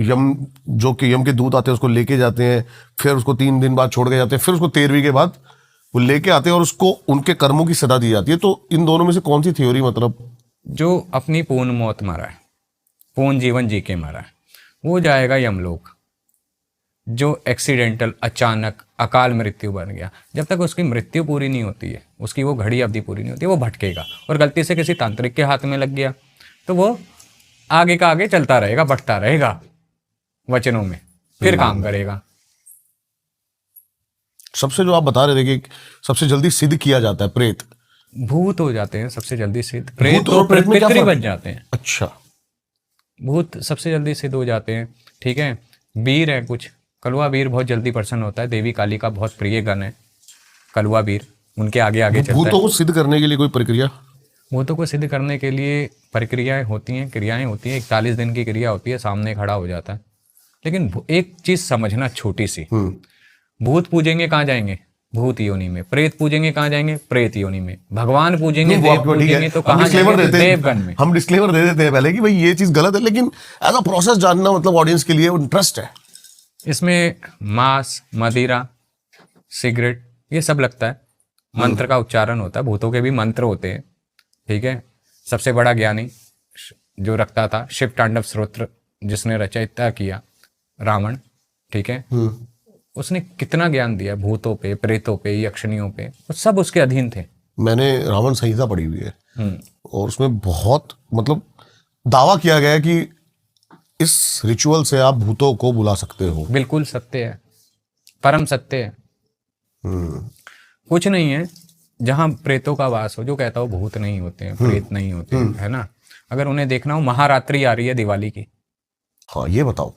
यम, जो कि यम के दूत आते हैं, उसको लेके जाते हैं, फिर उसको 3 दिन बाद छोड़ के जाते हैं, फिर उसको 13वीं के बाद वो लेके आते हैं और उसको उनके कर्मों की सजा दी जाती है। तो इन दोनों में से कौन सी थ्योरी, मतलब जो अपनी पूर्ण मौत मरा है, पूर्ण जीवन जी के मरा है, वो जाएगा यमलोक। जो एक्सीडेंटल, अचानक अकाल मृत्यु बन गया, जब तक उसकी मृत्यु पूरी नहीं होती है, उसकी वो घड़ी अवधि पूरी नहीं होती है, वो भटकेगा। और गलती से किसी तांत्रिक के हाथ में लग गया तो वो आगे का आगे चलता रहेगा, बढ़ता रहेगा वचनों में, फिर काम करेगा। सबसे जो आप बता रहे थे कि सबसे जल्दी सिद्ध किया जाता है प्रेत, भूत हो जाते हैं सबसे जल्दी सिद्ध। प्रेत और पितरी बन जाते हैं। अच्छा, भूत सबसे जल्दी सिद्ध हो जाते हैं, ठीक है। वीर है कुछ, कलवा वीर बहुत जल्दी प्रसन्न होता है। देवी काली का बहुत प्रिय गण है कलवा वीर, उनके आगे आगे चलता है। भूतों को सिद्ध करने के लिए कोई प्रक्रिया? भूतों को सिद्ध करने के लिए प्रक्रियाएं होती हैं, क्रियाएं होती हैं। 41 दिन की क्रिया होती है, सामने खड़ा हो जाता है। लेकिन एक चीज समझना छोटी सी, भूत पूजेंगे कहाँ जाएंगे? भूत योनि में। प्रेत पूजेंगे कहाँ जाएंगे? प्रेत योनि में। भगवान पूजेंगे, देव पूजेंगे तो कहाँ जाएंगे? देवगण में। हम डिस्क्लेमर दे देते हैं पहले कि भाई ये चीज गलत है, लेकिन एज अ प्रोसेस जानना, मतलब ऑडियंस के लिए इंटरेस्ट है। इसमें मांस, मदिरा, सिगरेट, ये सब लगता है। मंत्र का उच्चारण होता है। भूतों के भी मंत्र होते हैं, ठीक है। सबसे बड़ा ज्ञानी जो रखता था शिव तांडव स्तोत्र, जिसने रचयिता किया रावण, ठीक है, उसने कितना ज्ञान दिया भूतों पे, प्रेतों पे, यक्षिणियों पे, वो सब उसके अधीन थे। मैंने रावण संहिता पढ़ी हुई है और उसमें बहुत, मतलब दावा किया गया है कि इस रिचुअल से आप भूतों को बुला सकते हो। बिल्कुल सत्य है, परम सत्य है। कुछ नहीं है जहां प्रेतों का वास हो। जो कहता हो भूत नहीं होते हैं, प्रेत नहीं होते हैं, है ना। अगर उन्हें देखना हो, महारात्रि आ रही है दिवाली की। हाँ, ये बताओ,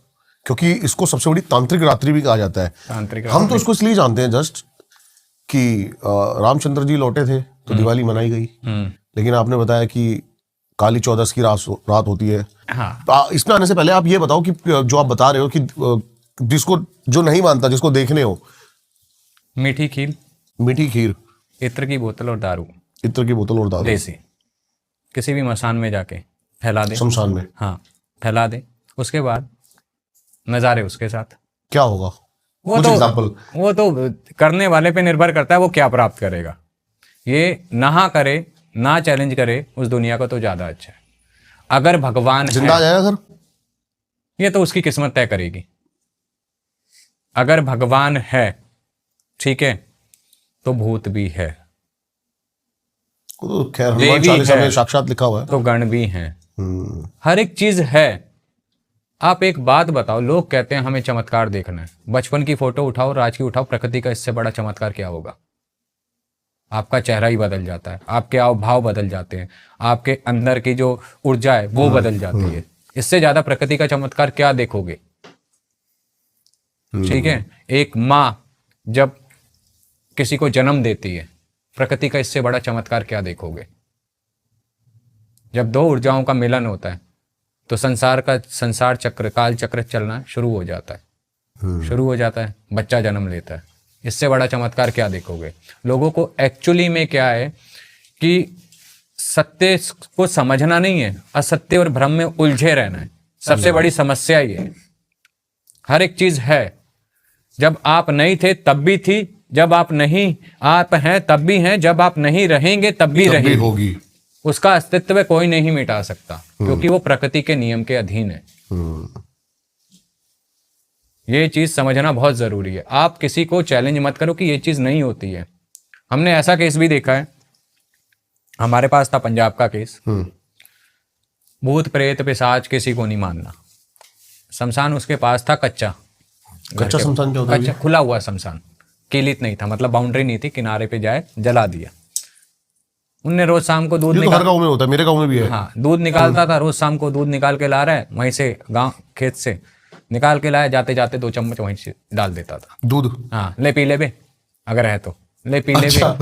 क्योंकि इसको सबसे बड़ी तांत्रिक रात्रि भी कहा जाता है। तांत्रिक हम तो इसको इसलिए जानते हैं जस्ट कि रामचंद्र जी लौटे थे तो दिवाली मनाई गई। लेकिन आपने बताया कि काली चौदस की रात होती है। हाँ। इसमें आने से पहले आप ये बताओ कि जो आप बता रहे हो कि जिसको, जो नहीं मानता, जिसको देखने हो, मीठी खीर, इत्र की बोतल और दारू, देसी किसी भी मसान में जाके फैला दे, शमशान में, हाँ, फैला दे। उसके बाद नज़ारे उसके साथ। क्या होगा? वो कुछ तो एग्जाम्पल। वो तो करने वाले पे निर्भर करता है वो क्या प्राप्त करेगा। ये ना करे ना चैलेंज करे उस दुनिया को तो ज़्यादा अच्छा है। अगर भगवान जिंदा आ है जाएगा सर? ये तो उसकी किस्मत तय करेगी। अगर भगवान है ठीक है तो भूत भी है, तो खैर हनुमान देवी चालीसा है में साक्षात लिखा हुआ है। तो गण भी हैं। हर एक चीज है। आप एक बात बताओ, लोग कहते हैं हमें चमत्कार देखना है। बचपन की फोटो उठाओ, राज की उठाओ, प्रकृति का इससे बड़ा चमत्कार क्या होगा? आपका चेहरा ही बदल जाता है, आपके हाव भाव बदल जाते हैं, आपके अंदर की जो ऊर्जा है वो बदल जाती है। इससे ज्यादा प्रकृति का चमत्कार क्या देखोगे? ठीक है, एक माँ जब किसी को जन्म देती है, प्रकृति का इससे बड़ा चमत्कार क्या देखोगे? जब दो ऊर्जाओं का मिलन होता है तो संसार चक्र, काल चक्र चलना शुरू हो जाता है। शुरू हो जाता है, बच्चा जन्म लेता है। इससे बड़ा चमत्कार क्या देखोगे? लोगों को एक्चुअली में क्या है कि सत्य को समझना नहीं है, असत्य और भ्रम में उलझे रहना है। सबसे बड़ी समस्या ये है। हर एक चीज है। जब आप नहीं थे तब भी थी, जब आप नहीं आप हैं तब भी हैं, जब आप नहीं रहेंगे तब भी रहेगी। होगी। उसका अस्तित्व कोई नहीं मिटा सकता क्योंकि वो प्रकृति के नियम के अधीन है। ये चीज समझना बहुत जरूरी है। आप किसी को चैलेंज मत करो कि ये चीज नहीं होती है। हमने ऐसा केस भी देखा है, हमारे पास था पंजाब का केस। भूत प्रेत पिशाच किसी को नहीं मानना। शमशान उसके पास था कच्चा। कच्चा शमशान क्या होता है? कच्चा खुला हुआ शमशान, कीलित नहीं था, मतलब बाउंड्री नहीं थी, किनारे पे जाए जला दिया। उनने रोज शाम को दूध ये तो हर गांव में होता है, मेरे गांव में भी है। हाँ, दूध निकालता था, रोज शाम को दूध निकाल के ला रहा है वहीं से, गांव खेत से निकाल के लाया, जाते जाते 2 चम्मच वहीं से डाल देता था दूध। हाँ, ले पी ले बे, अगर है तो ले पी ले बे। अच्छा।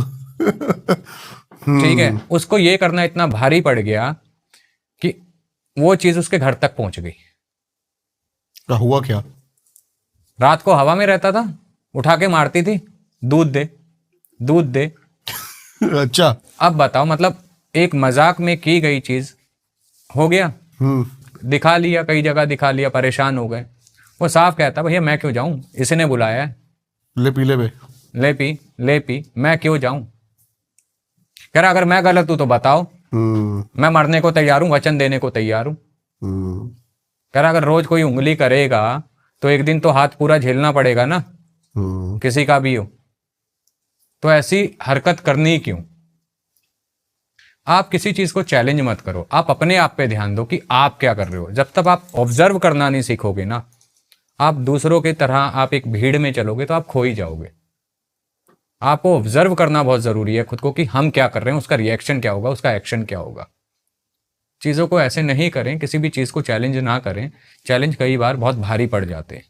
ठीक है, उसको ये करना इतना भारी पड़ गया कि वो चीज उसके घर तक पहुंच गई। हुआ क्या? रात को हवा में रहता था, उठा के मारती थी, दूध दे दूध दे। अच्छा। अब बताओ, मतलब एक मजाक में की गई चीज हो गया। दिखा लिया, कई जगह दिखा लिया, परेशान हो गए। वो साफ कहता भैया मैं क्यों जाऊं, इसने बुलाया है, ले पी ले बे, ले पी, मैं क्यों जाऊं। कह रहा अगर मैं गलत हूं तो बताओ, मैं मरने को तैयार हूं, वचन देने को तैयार हूं। कह रहा अगर रोज कोई उंगली करेगा तो एक दिन तो हाथ पूरा झेलना पड़ेगा ना, किसी का भी हो, तो ऐसी हरकत करनी क्यों। आप किसी चीज को चैलेंज मत करो, आप अपने आप पे ध्यान दो कि आप क्या कर रहे हो। जब तक आप ऑब्जर्व करना नहीं सीखोगे ना, आप दूसरों की तरह आप एक भीड़ में चलोगे तो आप खो ही जाओगे। आपको ऑब्जर्व करना बहुत जरूरी है खुद को कि हम क्या कर रहे हैं, उसका रिएक्शन क्या होगा, उसका एक्शन क्या होगा। चीजों को ऐसे नहीं करें, किसी भी चीज को चैलेंज ना करें। चैलेंज कई बार बहुत भारी पड़ जाते हैं,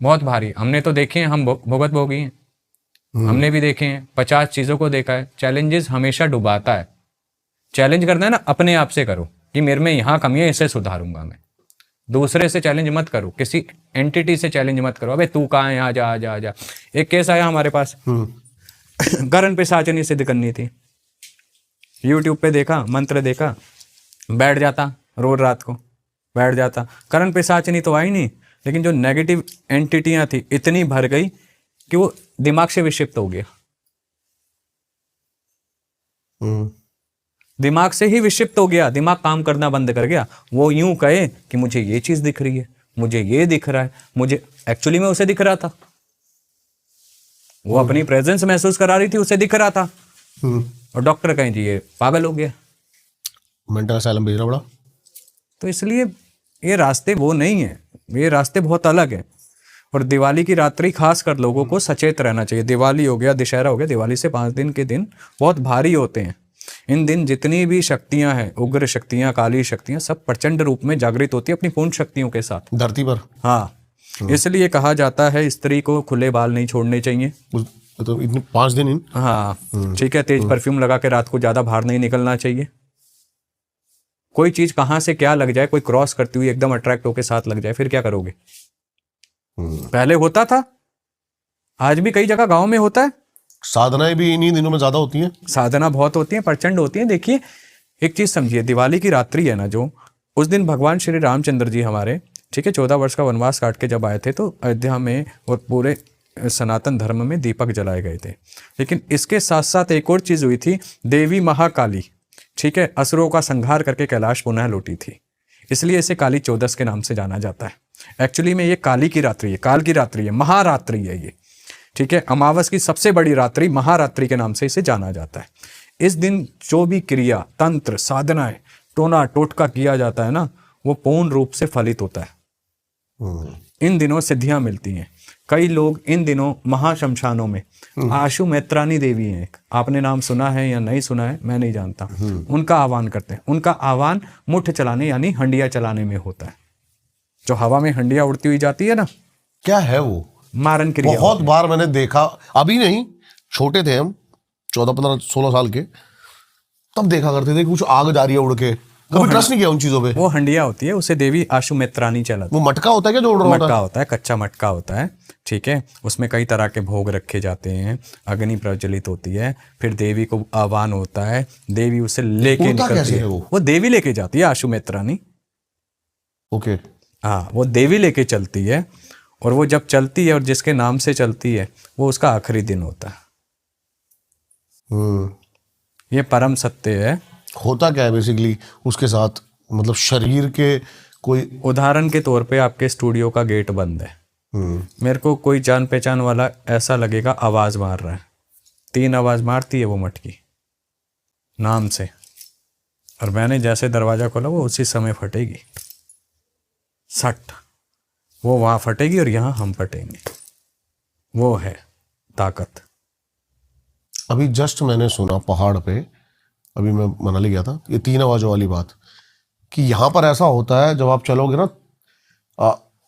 बहुत भारी। हमने तो देखे हैं, हम भुगत भोगी हैं, हमने भी देखे हैं, 50 चीजों को देखा है। चैलेंजेस हमेशा डुबाता है। चैलेंज करना है ना, अपने आप से करो कि मेरे में यहाँ कमी है, इसे सुधारूंगा मैं। दूसरे से चैलेंज मत करो, किसी एंटिटी से चैलेंज मत करो, अबे तू कहाँ है, आ जा आ जा आ जा। एक केस आया हमारे पास, करण पिशाचनी सिद्ध करनी थी। यूट्यूब पे देखा, मंत्र देखा, बैठ जाता, रोज रात को बैठ जाता। करण पिशाचनी तो आई नहीं, लेकिन जो नेगेटिव एंटिटियां थी इतनी भर गई कि वो दिमाग से विक्षिप्त हो गया। दिमाग से ही विक्षिप्त हो गया, दिमाग काम करना बंद कर गया। वो यूं कहे कि मुझे ये चीज दिख रही है, मुझे ये दिख रहा है, मुझे एक्चुअली में उसे दिख रहा था। वो अपनी प्रेजेंस महसूस करा रही थी, उसे दिख रहा था। और डॉक्टर कहें जी ये पागल हो गया, मेंटल असाइलम भेजना पड़ा। तो इसलिए ये रास्ते वो नहीं है, ये रास्ते बहुत अलग है। और दिवाली की रात्रि खास कर लोगों को सचेत रहना चाहिए। दिवाली हो गया, दशहरा हो गया, दिवाली से 5 दिन के दिन बहुत भारी होते हैं। इन दिन जितनी भी शक्तियां हैं, उग्र शक्तियां, काली शक्तियां, सब प्रचंड रूप में जागृत होती है अपनी पूर्ण शक्तियों के साथ धरती पर। हाँ, इसलिए कहा जाता है स्त्री को खुले बाल नहीं छोड़ने चाहिए। तो इतने 5 दिन हाँ ठीक है, तेज परफ्यूम लगा के रात को ज्यादा बाहर नहीं निकलना चाहिए। कोई चीज कहाँ से क्या लग जाए, कोई क्रॉस करती हुई एकदम अट्रैक्ट होके साथ लग जाए, फिर क्या करोगे। पहले होता था, आज भी कई जगह गांव में होता है। साधनाएं भी इन्हीं दिनों में ज्यादा होती हैं। साधना बहुत होती है, प्रचंड होती है। देखिए एक चीज समझिए, दिवाली की रात्रि है ना, जो उस दिन भगवान श्री रामचंद्र जी हमारे, ठीक है, 14 वर्ष का वनवास काट के जब आए थे तो अयोध्या में और पूरे सनातन धर्म में दीपक जलाए गए थे। लेकिन इसके साथ साथ एक और चीज़ हुई थी, देवी महाकाली, ठीक है, असुरों का संहार करके कैलाश पुनः लौटी थी, इसलिए इसे काली चौदस के नाम से जाना जाता है। एक्चुअली में ये काली की रात्रि है, काल की रात्रि है, महारात्रि है ये, ठीक है, अमावस की सबसे बड़ी रात्रि महारात्रि के नाम से इसे जाना जाता है। इस दिन जो भी क्रिया, तंत्र, साधनाएं, टोना टोटका किया जाता है ना, वो पूर्ण रूप से फलित होता है। इन दिनों सिद्धियां मिलती हैं। कई लोग इन दिनों महाशमशानों में, आशु मैत्रानी देवी हैं, आपने नाम सुना है या नहीं सुना है मैं नहीं जानता, उनका आह्वान करते हैं। उनका आह्वान मुठ चलाने यानी हंडिया चलाने में होता है। जो हवा में हंडिया उड़ती हुई जाती है ना, क्या है वो? मारन क्रिया। बहुत बार मैंने देखा, अभी नहीं, छोटे थे हम, 14, 15, 16 साल के, तब देखा करते थे कुछ आग जा रही है उड़ के। कभी ट्रस्ट नहीं किया उन चीजों पे। वो हंडिया होती है, उसे देवी आशु मैत्रानी चलाती है। वो मटका होता है क्या जो उड़ रहा मटका होता है, कच्चा मटका होता है, ठीक है, उसमें कई तरह के भोग रखे जाते हैं, अग्नि प्रज्वलित होती है, फिर देवी को आह्वान होता है, देवी उसे लेके निकलती है। वो देवी लेके जाती है, आशु मैत्रानी। ओके, हाँ, वो देवी लेके चलती है, और वो जब चलती है और जिसके नाम से चलती है वो उसका आखिरी दिन होता है। ये परम सत्य है। होता क्या है बेसिकली उसके साथ, मतलब शरीर के कोई, उदाहरण के तौर पे आपके स्टूडियो का गेट बंद है, मेरे को कोई जान पहचान वाला ऐसा लगेगा आवाज मार रहा है, 3 आवाज मारती है वो मटकी नाम से, और मैंने जैसे दरवाजा खोला वो उसी समय फटेगी, सट, वो वहां फटेगी और यहाँ हम फटेंगे। वो है ताकत। अभी जस्ट मैंने सुना पहाड़ पे, अभी मैं मनाली गया था, ये 3 आवाजों वाली बात, कि यहाँ पर ऐसा होता है जब आप चलोगे ना,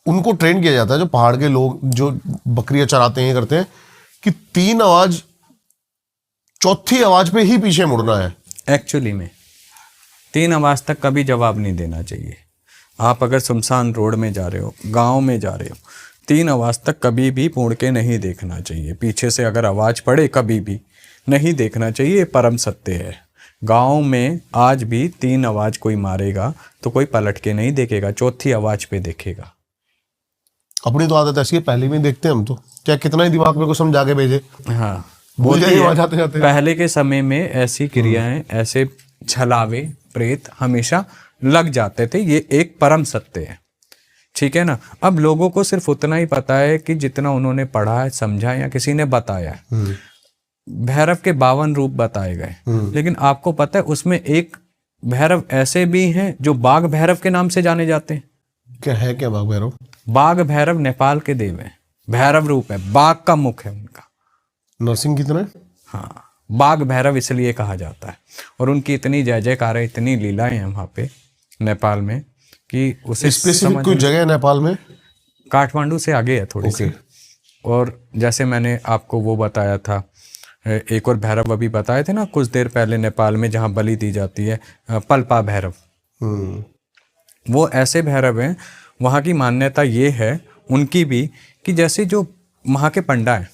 उनको ट्रेन किया जाता है जो पहाड़ के लोग जो बकरियां चराते हैं करते हैं, कि 3 आवाज, चौथी आवाज पे ही पीछे मुड़ना है। एक्चुअली में 3 आवाज तक कभी जवाब नहीं देना चाहिए। आप अगर सुनसान रोड में जा रहे हो, गांव में जा रहे हो, 3 आवाज तक कभी भी मुड़ के नहीं देखना चाहिए। पीछे से अगर आवाज पड़े कभी भी नहीं देखना चाहिए, ये परम सत्य है। गांव में आज भी 3 आवाज कोई मारेगा तो कोई पलट के नहीं देखेगा, चौथी आवाज पे देखेगा। अपनी तो आदत ऐसी है, पहले में देखते हैं हम तो, क्या कितना ही दिमाग में को समझा के भेजे, हाँ, भूल जाए जाते जाते। पहले के समय में ऐसी क्रियाएं, ऐसे छलावे प्रेत हमेशा लग जाते थे, ये एक परम सत्य है, ठीक है ना। अब लोगों को सिर्फ उतना ही पता है कि जितना उन्होंने पढ़ा है, समझा है या किसी ने बताया है। भैरव के 52 रूप बताए गए, लेकिन आपको पता है उसमें एक भैरव ऐसे भी हैं जो बाघ भैरव के नाम से जाने जाते हैं। क्या है, क्या बाघ भैरव? बाघ भैरव नेपाल के देव हैं, भैरव रूप है, बाघ का मुख है उनका, नरसिंह की तरह। हाँ, बाघ भैरव इसलिए कहा जाता है, और उनकी इतनी जय जयकार है, इतनी लीलाएं हैं वहाँ पे नेपाल में कि उसे स्पेसिफिक कोई जगह है नेपाल में? काठमांडू से आगे है थोड़ी सी। और जैसे मैंने आपको वो बताया था, एक और भैरव अभी बताए थे ना कुछ देर पहले, नेपाल में जहाँ बलि दी जाती है, पलपा भैरव, वो ऐसे भैरव हैं। वहाँ की मान्यता ये है उनकी भी कि जैसे जो वहाँ के पंडा हैं,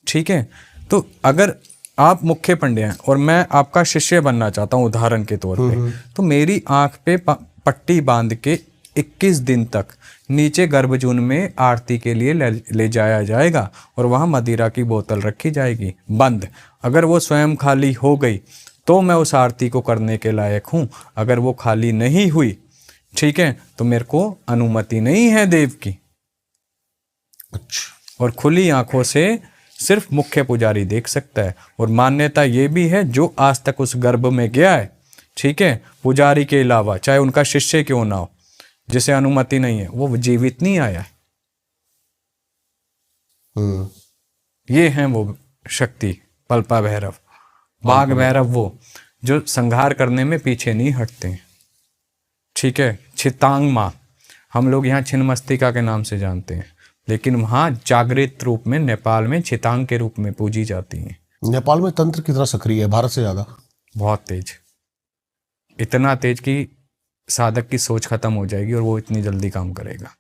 ठीक है, तो अगर आप मुख्य पंडे हैं और मैं आपका शिष्य बनना चाहता हूँ उदाहरण के तौर पे, तो मेरी आँख पे पट्टी बांध के 21 दिन तक नीचे गर्भजून में आरती के लिए ले जाया जाएगा, और वहाँ मदिरा की बोतल रखी जाएगी बंद। अगर वो स्वयं खाली हो गई तो मैं उस आरती को करने के लायक हूँ, अगर वो खाली नहीं हुई, ठीक है, तो मेरे को अनुमति नहीं है देव की। और खुली आंखों से सिर्फ मुख्य पुजारी देख सकता है। और मान्यता ये भी है जो आज तक उस गर्भ में गया है, ठीक है, पुजारी के अलावा चाहे उनका शिष्य क्यों ना हो, जिसे अनुमति नहीं है, वो जीवित नहीं आया है। ये हैं वो शक्ति, पलपा भैरव, बाघ भैरव, वो जो संहार करने में पीछे नहीं हटते हैं, ठीक है। छितांग माँ हम लोग यहाँ छिन्नमस्तिका के नाम से जानते हैं, लेकिन वहाँ जागृत रूप में नेपाल में छितांग के रूप में पूजी जाती हैं। नेपाल में तंत्र कितना सक्रिय है, भारत से ज्यादा? बहुत तेज, इतना तेज कि साधक की सोच खत्म हो जाएगी और वो इतनी जल्दी काम करेगा।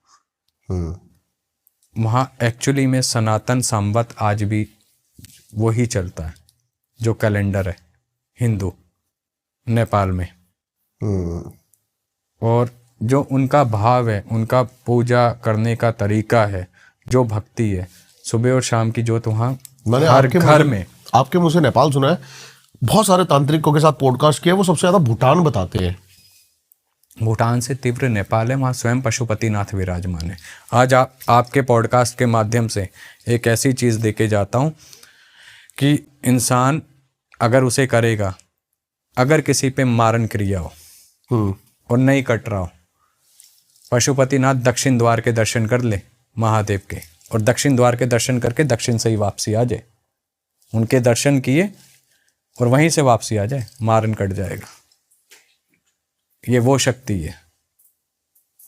वहाँ एक्चुअली में सनातन संवत आज भी वही चलता है जो कैलेंडर है हिंदू नेपाल में। और जो उनका भाव है, उनका पूजा करने का तरीका है, जो भक्ति है, सुबह और शाम की जोत वहाँ मैंने हर घर में। आपके मुंह से नेपाल सुना है, बहुत सारे तांत्रिकों के साथ पॉडकास्ट किया, वो सबसे ज्यादा भूटान बताते हैं। भूटान से तीव्र नेपाल है, वहाँ स्वयं पशुपतिनाथ विराजमान है। आज आपके पॉडकास्ट के माध्यम से एक ऐसी चीज़ देके जाता हूँ कि इंसान अगर उसे करेगा, अगर किसी पे मारण क्रिया हो और नहीं कट रहा हो, पशुपतिनाथ दक्षिण द्वार के दर्शन कर ले महादेव के, और दक्षिण द्वार के दर्शन करके दक्षिण से ही वापसी आ जाए। उनके दर्शन किए और वहीं से वापसी आ जाए, मारण कट जाएगा। ये वो शक्ति है।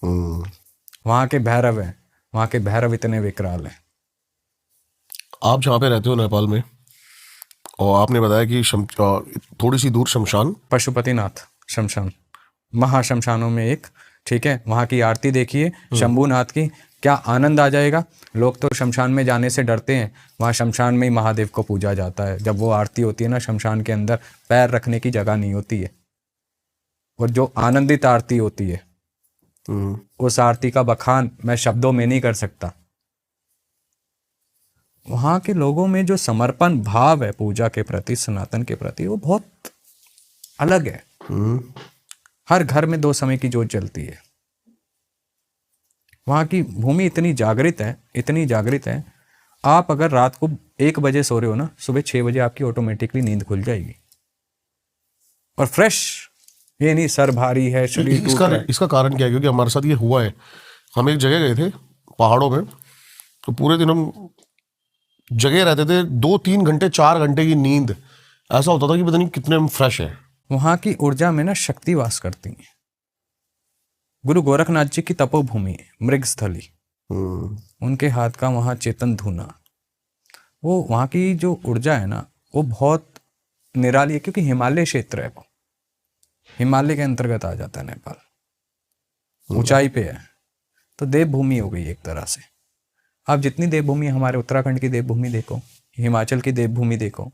वहाँ के भैरव है, वहाँ के भैरव इतने विकराल हैं। आप जहाँ पे रहते हो नेपाल में, और आपने बताया कि थोड़ी सी दूर शमशान, पशुपतिनाथ शमशान, महाशमशानों में एक, ठीक है। वहाँ की आरती देखिए शंभूनाथ की, क्या आनंद आ जाएगा। लोग तो शमशान में जाने से डरते हैं, वहाँ शमशान में ही महादेव को पूजा जाता है। जब वो आरती होती है ना, शमशान के अंदर पैर रखने की जगह नहीं होती है, और जो आनंदित आरती होती है, उस आरती का बखान मैं शब्दों में नहीं कर सकता। वहाँ के लोगों में जो समर्पण भाव है पूजा के प्रति, सनातन के प्रति, वो बहुत अलग है। हर घर में 2 समय की जोत जलती है। वहाँ की भूमि इतनी जागृत है, इतनी जागृत है। आप अगर रात को 1 बजे सो रहे हो ना, सुबह 6 बजे आपकी ऑटोमेटिकली नींद खुल जाएगी, और फ्रेश। ये नहीं सर भारी है, शरीर टूट रहा है। इसका कारण क्या है? क्योंकि हमारे साथ ये हुआ है। हम एक जगह गए थे पहाड़ों में, तो पूरे दिन हम जगह रहते थे, 2-3 घंटे 4 घंटे की नींद, ऐसा होता था कि पता नहीं कितने हम फ्रेश हैं। वहाँ की ऊर्जा में ना शक्ति वास करती है। गुरु गोरखनाथ जी की तपोभूमि है, मृगस्थली, उनके हाथ का वहाँ चेतन धुना, वो वहाँ की जो ऊर्जा है ना, वो बहुत निराली है। क्योंकि हिमालय क्षेत्र है, वो हिमालय के अंतर्गत आ जाता है नेपाल, ऊंचाई पे है, तो देवभूमि हो गई एक तरह से। आप जितनी देवभूमि, हमारे उत्तराखंड की देवभूमि देखो, हिमाचल की देवभूमि देखो,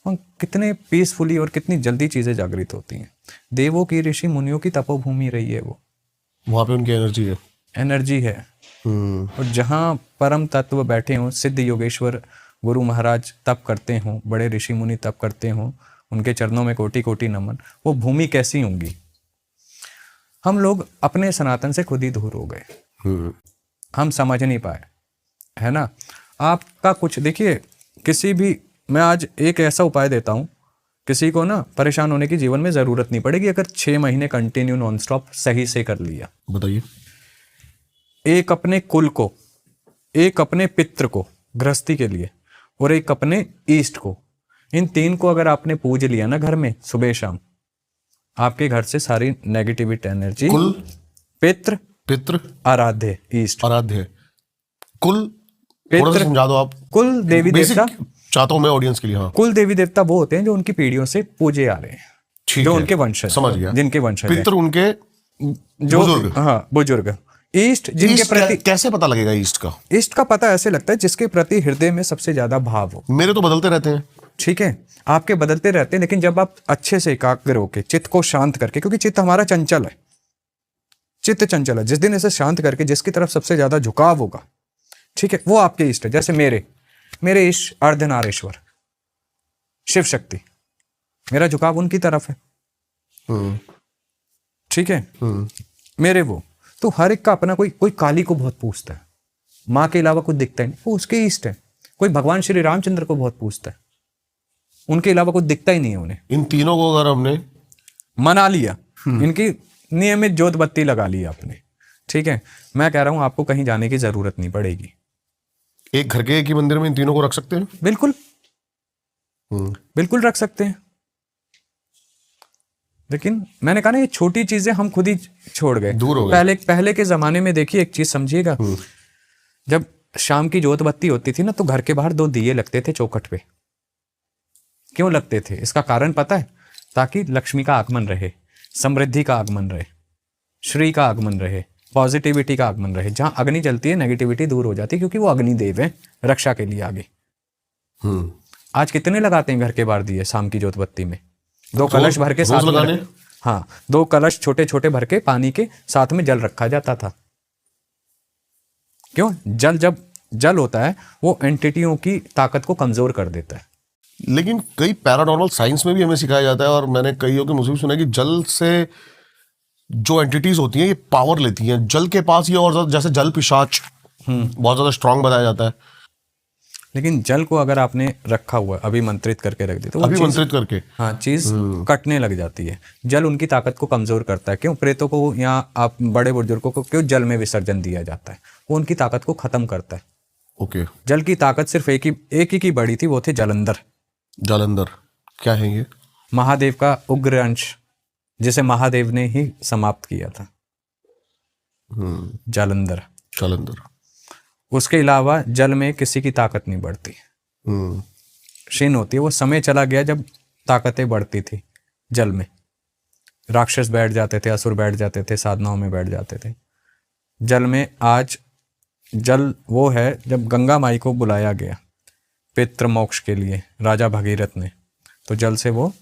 और कितने पीसफुली और कितनी जल्दी चीज़ें जागृत होती हैं। देवों की, ऋषि मुनियों की तपोभूमि रही है वो, वहाँ पे उनकी एनर्जी है। और जहाँ परम तत्व बैठे हों, सिद्ध योगेश्वर गुरु महाराज तप करते हों, बड़े ऋषि मुनि तप करते हों, उनके चरणों में कोटि कोटि नमन। वो भूमि कैसी होंगी। हम लोग अपने सनातन से खुद ही दूर हो गए, हम समझ नहीं पाए, है ना। आपका कुछ देखिए, किसी भी, मैं आज एक ऐसा उपाय देता हूँ, किसी को ना परेशान होने की जीवन में ज़रूरत नहीं पड़ेगी अगर 6 महीने कंटिन्यू नॉन स्टॉप सही से कर लिया। बताइए। एक अपने कुल को, एक अपने पितृ को गृहस्थी के लिए, और एक अपने ईष्ट को, इन 3 को अगर आपने पूज लिया ना घर में सुबह शाम, आपके घर से सारी नेगेटिविटी एनर्जी, कुल, पितृ, आराध्य, ईष्ट, आराध्य, कुल, पितृ, समझा दो आप। कुल देवी देवता चाहता हूं मैं ऑडियंस के लिए। हाँ, कुल देवी देवता वो होते हैं जो उनकी पीढ़ियों से पूजे आ रहे हैं, जो उनके वंशज, समझ गया, जिनके वंशज, पितृ उनके जो बुजुर्ग, हाँ बुजुर्ग। ईष्ट जिनके प्रति, कैसे पता लगेगा ईष्ट का? ईष्ट का पता ऐसे लगता है जिसके प्रति हृदय में सबसे ज्यादा भाव हो। मेरे तो बदलते रहते हैं, ठीक है, आपके बदलते रहते हैं, लेकिन जब आप अच्छे से एकाग्र होके, चित्त को शांत करके, क्योंकि चित्त हमारा चंचल है, चित्त चंचल है, जिस दिन इसे शांत करके जिसकी तरफ सबसे ज्यादा झुकाव होगा, ठीक है, वो आपके इष्ट है। जैसे मेरे इष्ट अर्धनारेश्वर, शिव शक्ति, मेरा झुकाव उनकी तरफ है, ठीक है, मेरे वो। तो हर एक का अपना, कोई काली को बहुत पूछता है, माँ के अलावा कुछ दिखता ही नहीं, वो उसके इष्ट है। कोई भगवान श्री रामचंद्र को बहुत पूछता है, उनके अलावा कुछ दिखता ही नहीं है उन्हें। इन तीनों को अगर हमने मना लिया, इनकी नियमित जोत बत्ती लगा ली आपने, ठीक है, मैं कह रहा हूं आपको कहीं जाने की जरूरत नहीं पड़ेगी। एक घर के एक ही मंदिर में इन तीनों को रख सकते हैं? बिल्कुल, बिल्कुल रख सकते हैं। लेकिन मैंने कहा ना, ये छोटी चीजें हम खुद ही छोड़ गए, दूर हो गए। पहले के जमाने में देखिए, एक चीज समझिएगा, जब शाम की जोत बत्ती होती थी ना, तो घर के बाहर 2 दिए लगते थे चौखट पे। क्यों लगते थे? इसका कारण पता है? ताकि लक्ष्मी का आगमन रहे, समृद्धि का आगमन रहे, श्री का आगमन रहे, पॉजिटिविटी का आगमन रहे। जहां अग्नि जलती है, नेगेटिविटी दूर हो जाती है, क्योंकि वो अग्निदेव है रक्षा के लिए आगे। आज कितने लगाते हैं घर के बाहर दिए शाम की जोत बत्ती में? 2 कलश भर के साथ लगाने। हाँ, 2 कलश छोटे छोटे भर के पानी के साथ में जल रखा जाता था। क्यों? जल जब जल होता है वो एंटिटियों की ताकत को कमजोर कर देता है। लेकिन कई पैरानॉर्मल साइंस में भी हमें सिखाया जाता है, और मैंने कईयों के मुझे भी सुना है कि जल से जो एंटिटीज होती हैं ये पावर लेती हैं। जल के पास ये और ज्यादा, जैसे जल पिशाच बहुत ज्यादा स्ट्रांग बताया जाता है। लेकिन जल को अगर आपने रखा हुआ अभिमंत्रित करके रख दी तो वो अभिमंत्रित करके, हाँ, चीज कटने लग जाती है। जल उनकी ताकत को कमजोर करता है। क्यों? प्रेतों को या आप बड़े बुजुर्गों को क्यों जल में विसर्जन दिया जाता है? वो उनकी ताकत को खत्म करता है। ओके। जल की ताकत सिर्फ एक ही की बड़ी थी, वो थे जलंधर। जलंधर क्या है ये? महादेव का उग्र अंश, जिसे महादेव ने ही समाप्त किया था। जालंधर। जालंधर। उसके अलावा जल में किसी की ताकत नहीं बढ़ती, क्षीण होती है। वो समय चला गया जब ताकतें बढ़ती थी जल में। राक्षस बैठ जाते थे, असुर बैठ जाते थे, साधनाओं में बैठ जाते थे जल में। आज जल वो है जब गंगा माई को बुलाया गया पितृ मोक्ष के लिए राजा भगीरथ ने, तो जल से वो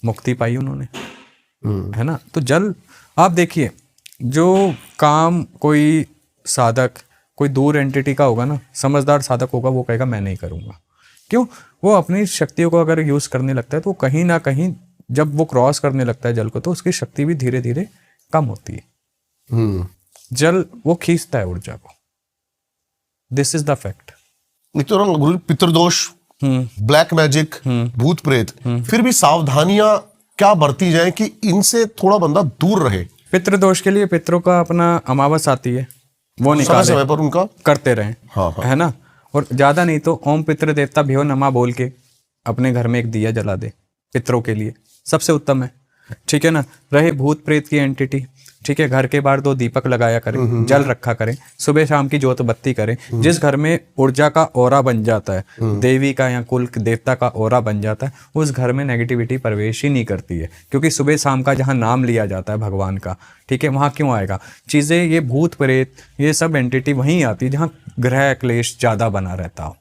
मुक्ति पाई उन्होंने, है ना। तो जल आप देखिए, जो काम कोई साधक, कोई दूर एंटिटी का होगा ना, समझदार साधक होगा, वो कहेगा मैं नहीं करूँगा। क्यों? वो अपनी शक्तियों को अगर यूज़ करने लगता है तो कहीं ना कहीं जब वो क्रॉस करने लगता है जल को, तो उसकी शक्ति भी धीरे धीरे कम होती है। जल वो खींचता है ऊर्जा को। This is the fact. Guru, पितृदोष, black magic, भूत प्रेत, फिर भी सावधानियां क्या बरती जाए कि इनसे थोड़ा बंदा दूर रहे? पितृदोष के लिए पितरों का अपना अमावस आती है, वो निकाले, समय पर उनका करते रहें। हाँ। है ना। और ज्यादा नहीं तो ओम पितृ देवता भ्यो नमः बोल के अपने घर में एक दिया जला दे पितरों के लिए, सबसे उत्तम है। ठीक है ना। रहे भूत प्रेत की एंटिटी, ठीक है, घर के बाहर 2 दीपक लगाया करें, जल रखा करें, सुबह शाम की ज्योत बत्ती करें। जिस घर में ऊर्जा का ऑरा बन जाता है, देवी का या कुल देवता का ऑरा बन जाता है, उस घर में नेगेटिविटी प्रवेश ही नहीं करती है। क्योंकि सुबह शाम का जहाँ नाम लिया जाता है भगवान का, ठीक है, वहाँ क्यों आएगा चीज़ें, ये भूत प्रेत ये सब एंटिटी वहीं आती है जहाँ ग्रह क्लेश ज़्यादा बना रहता हो।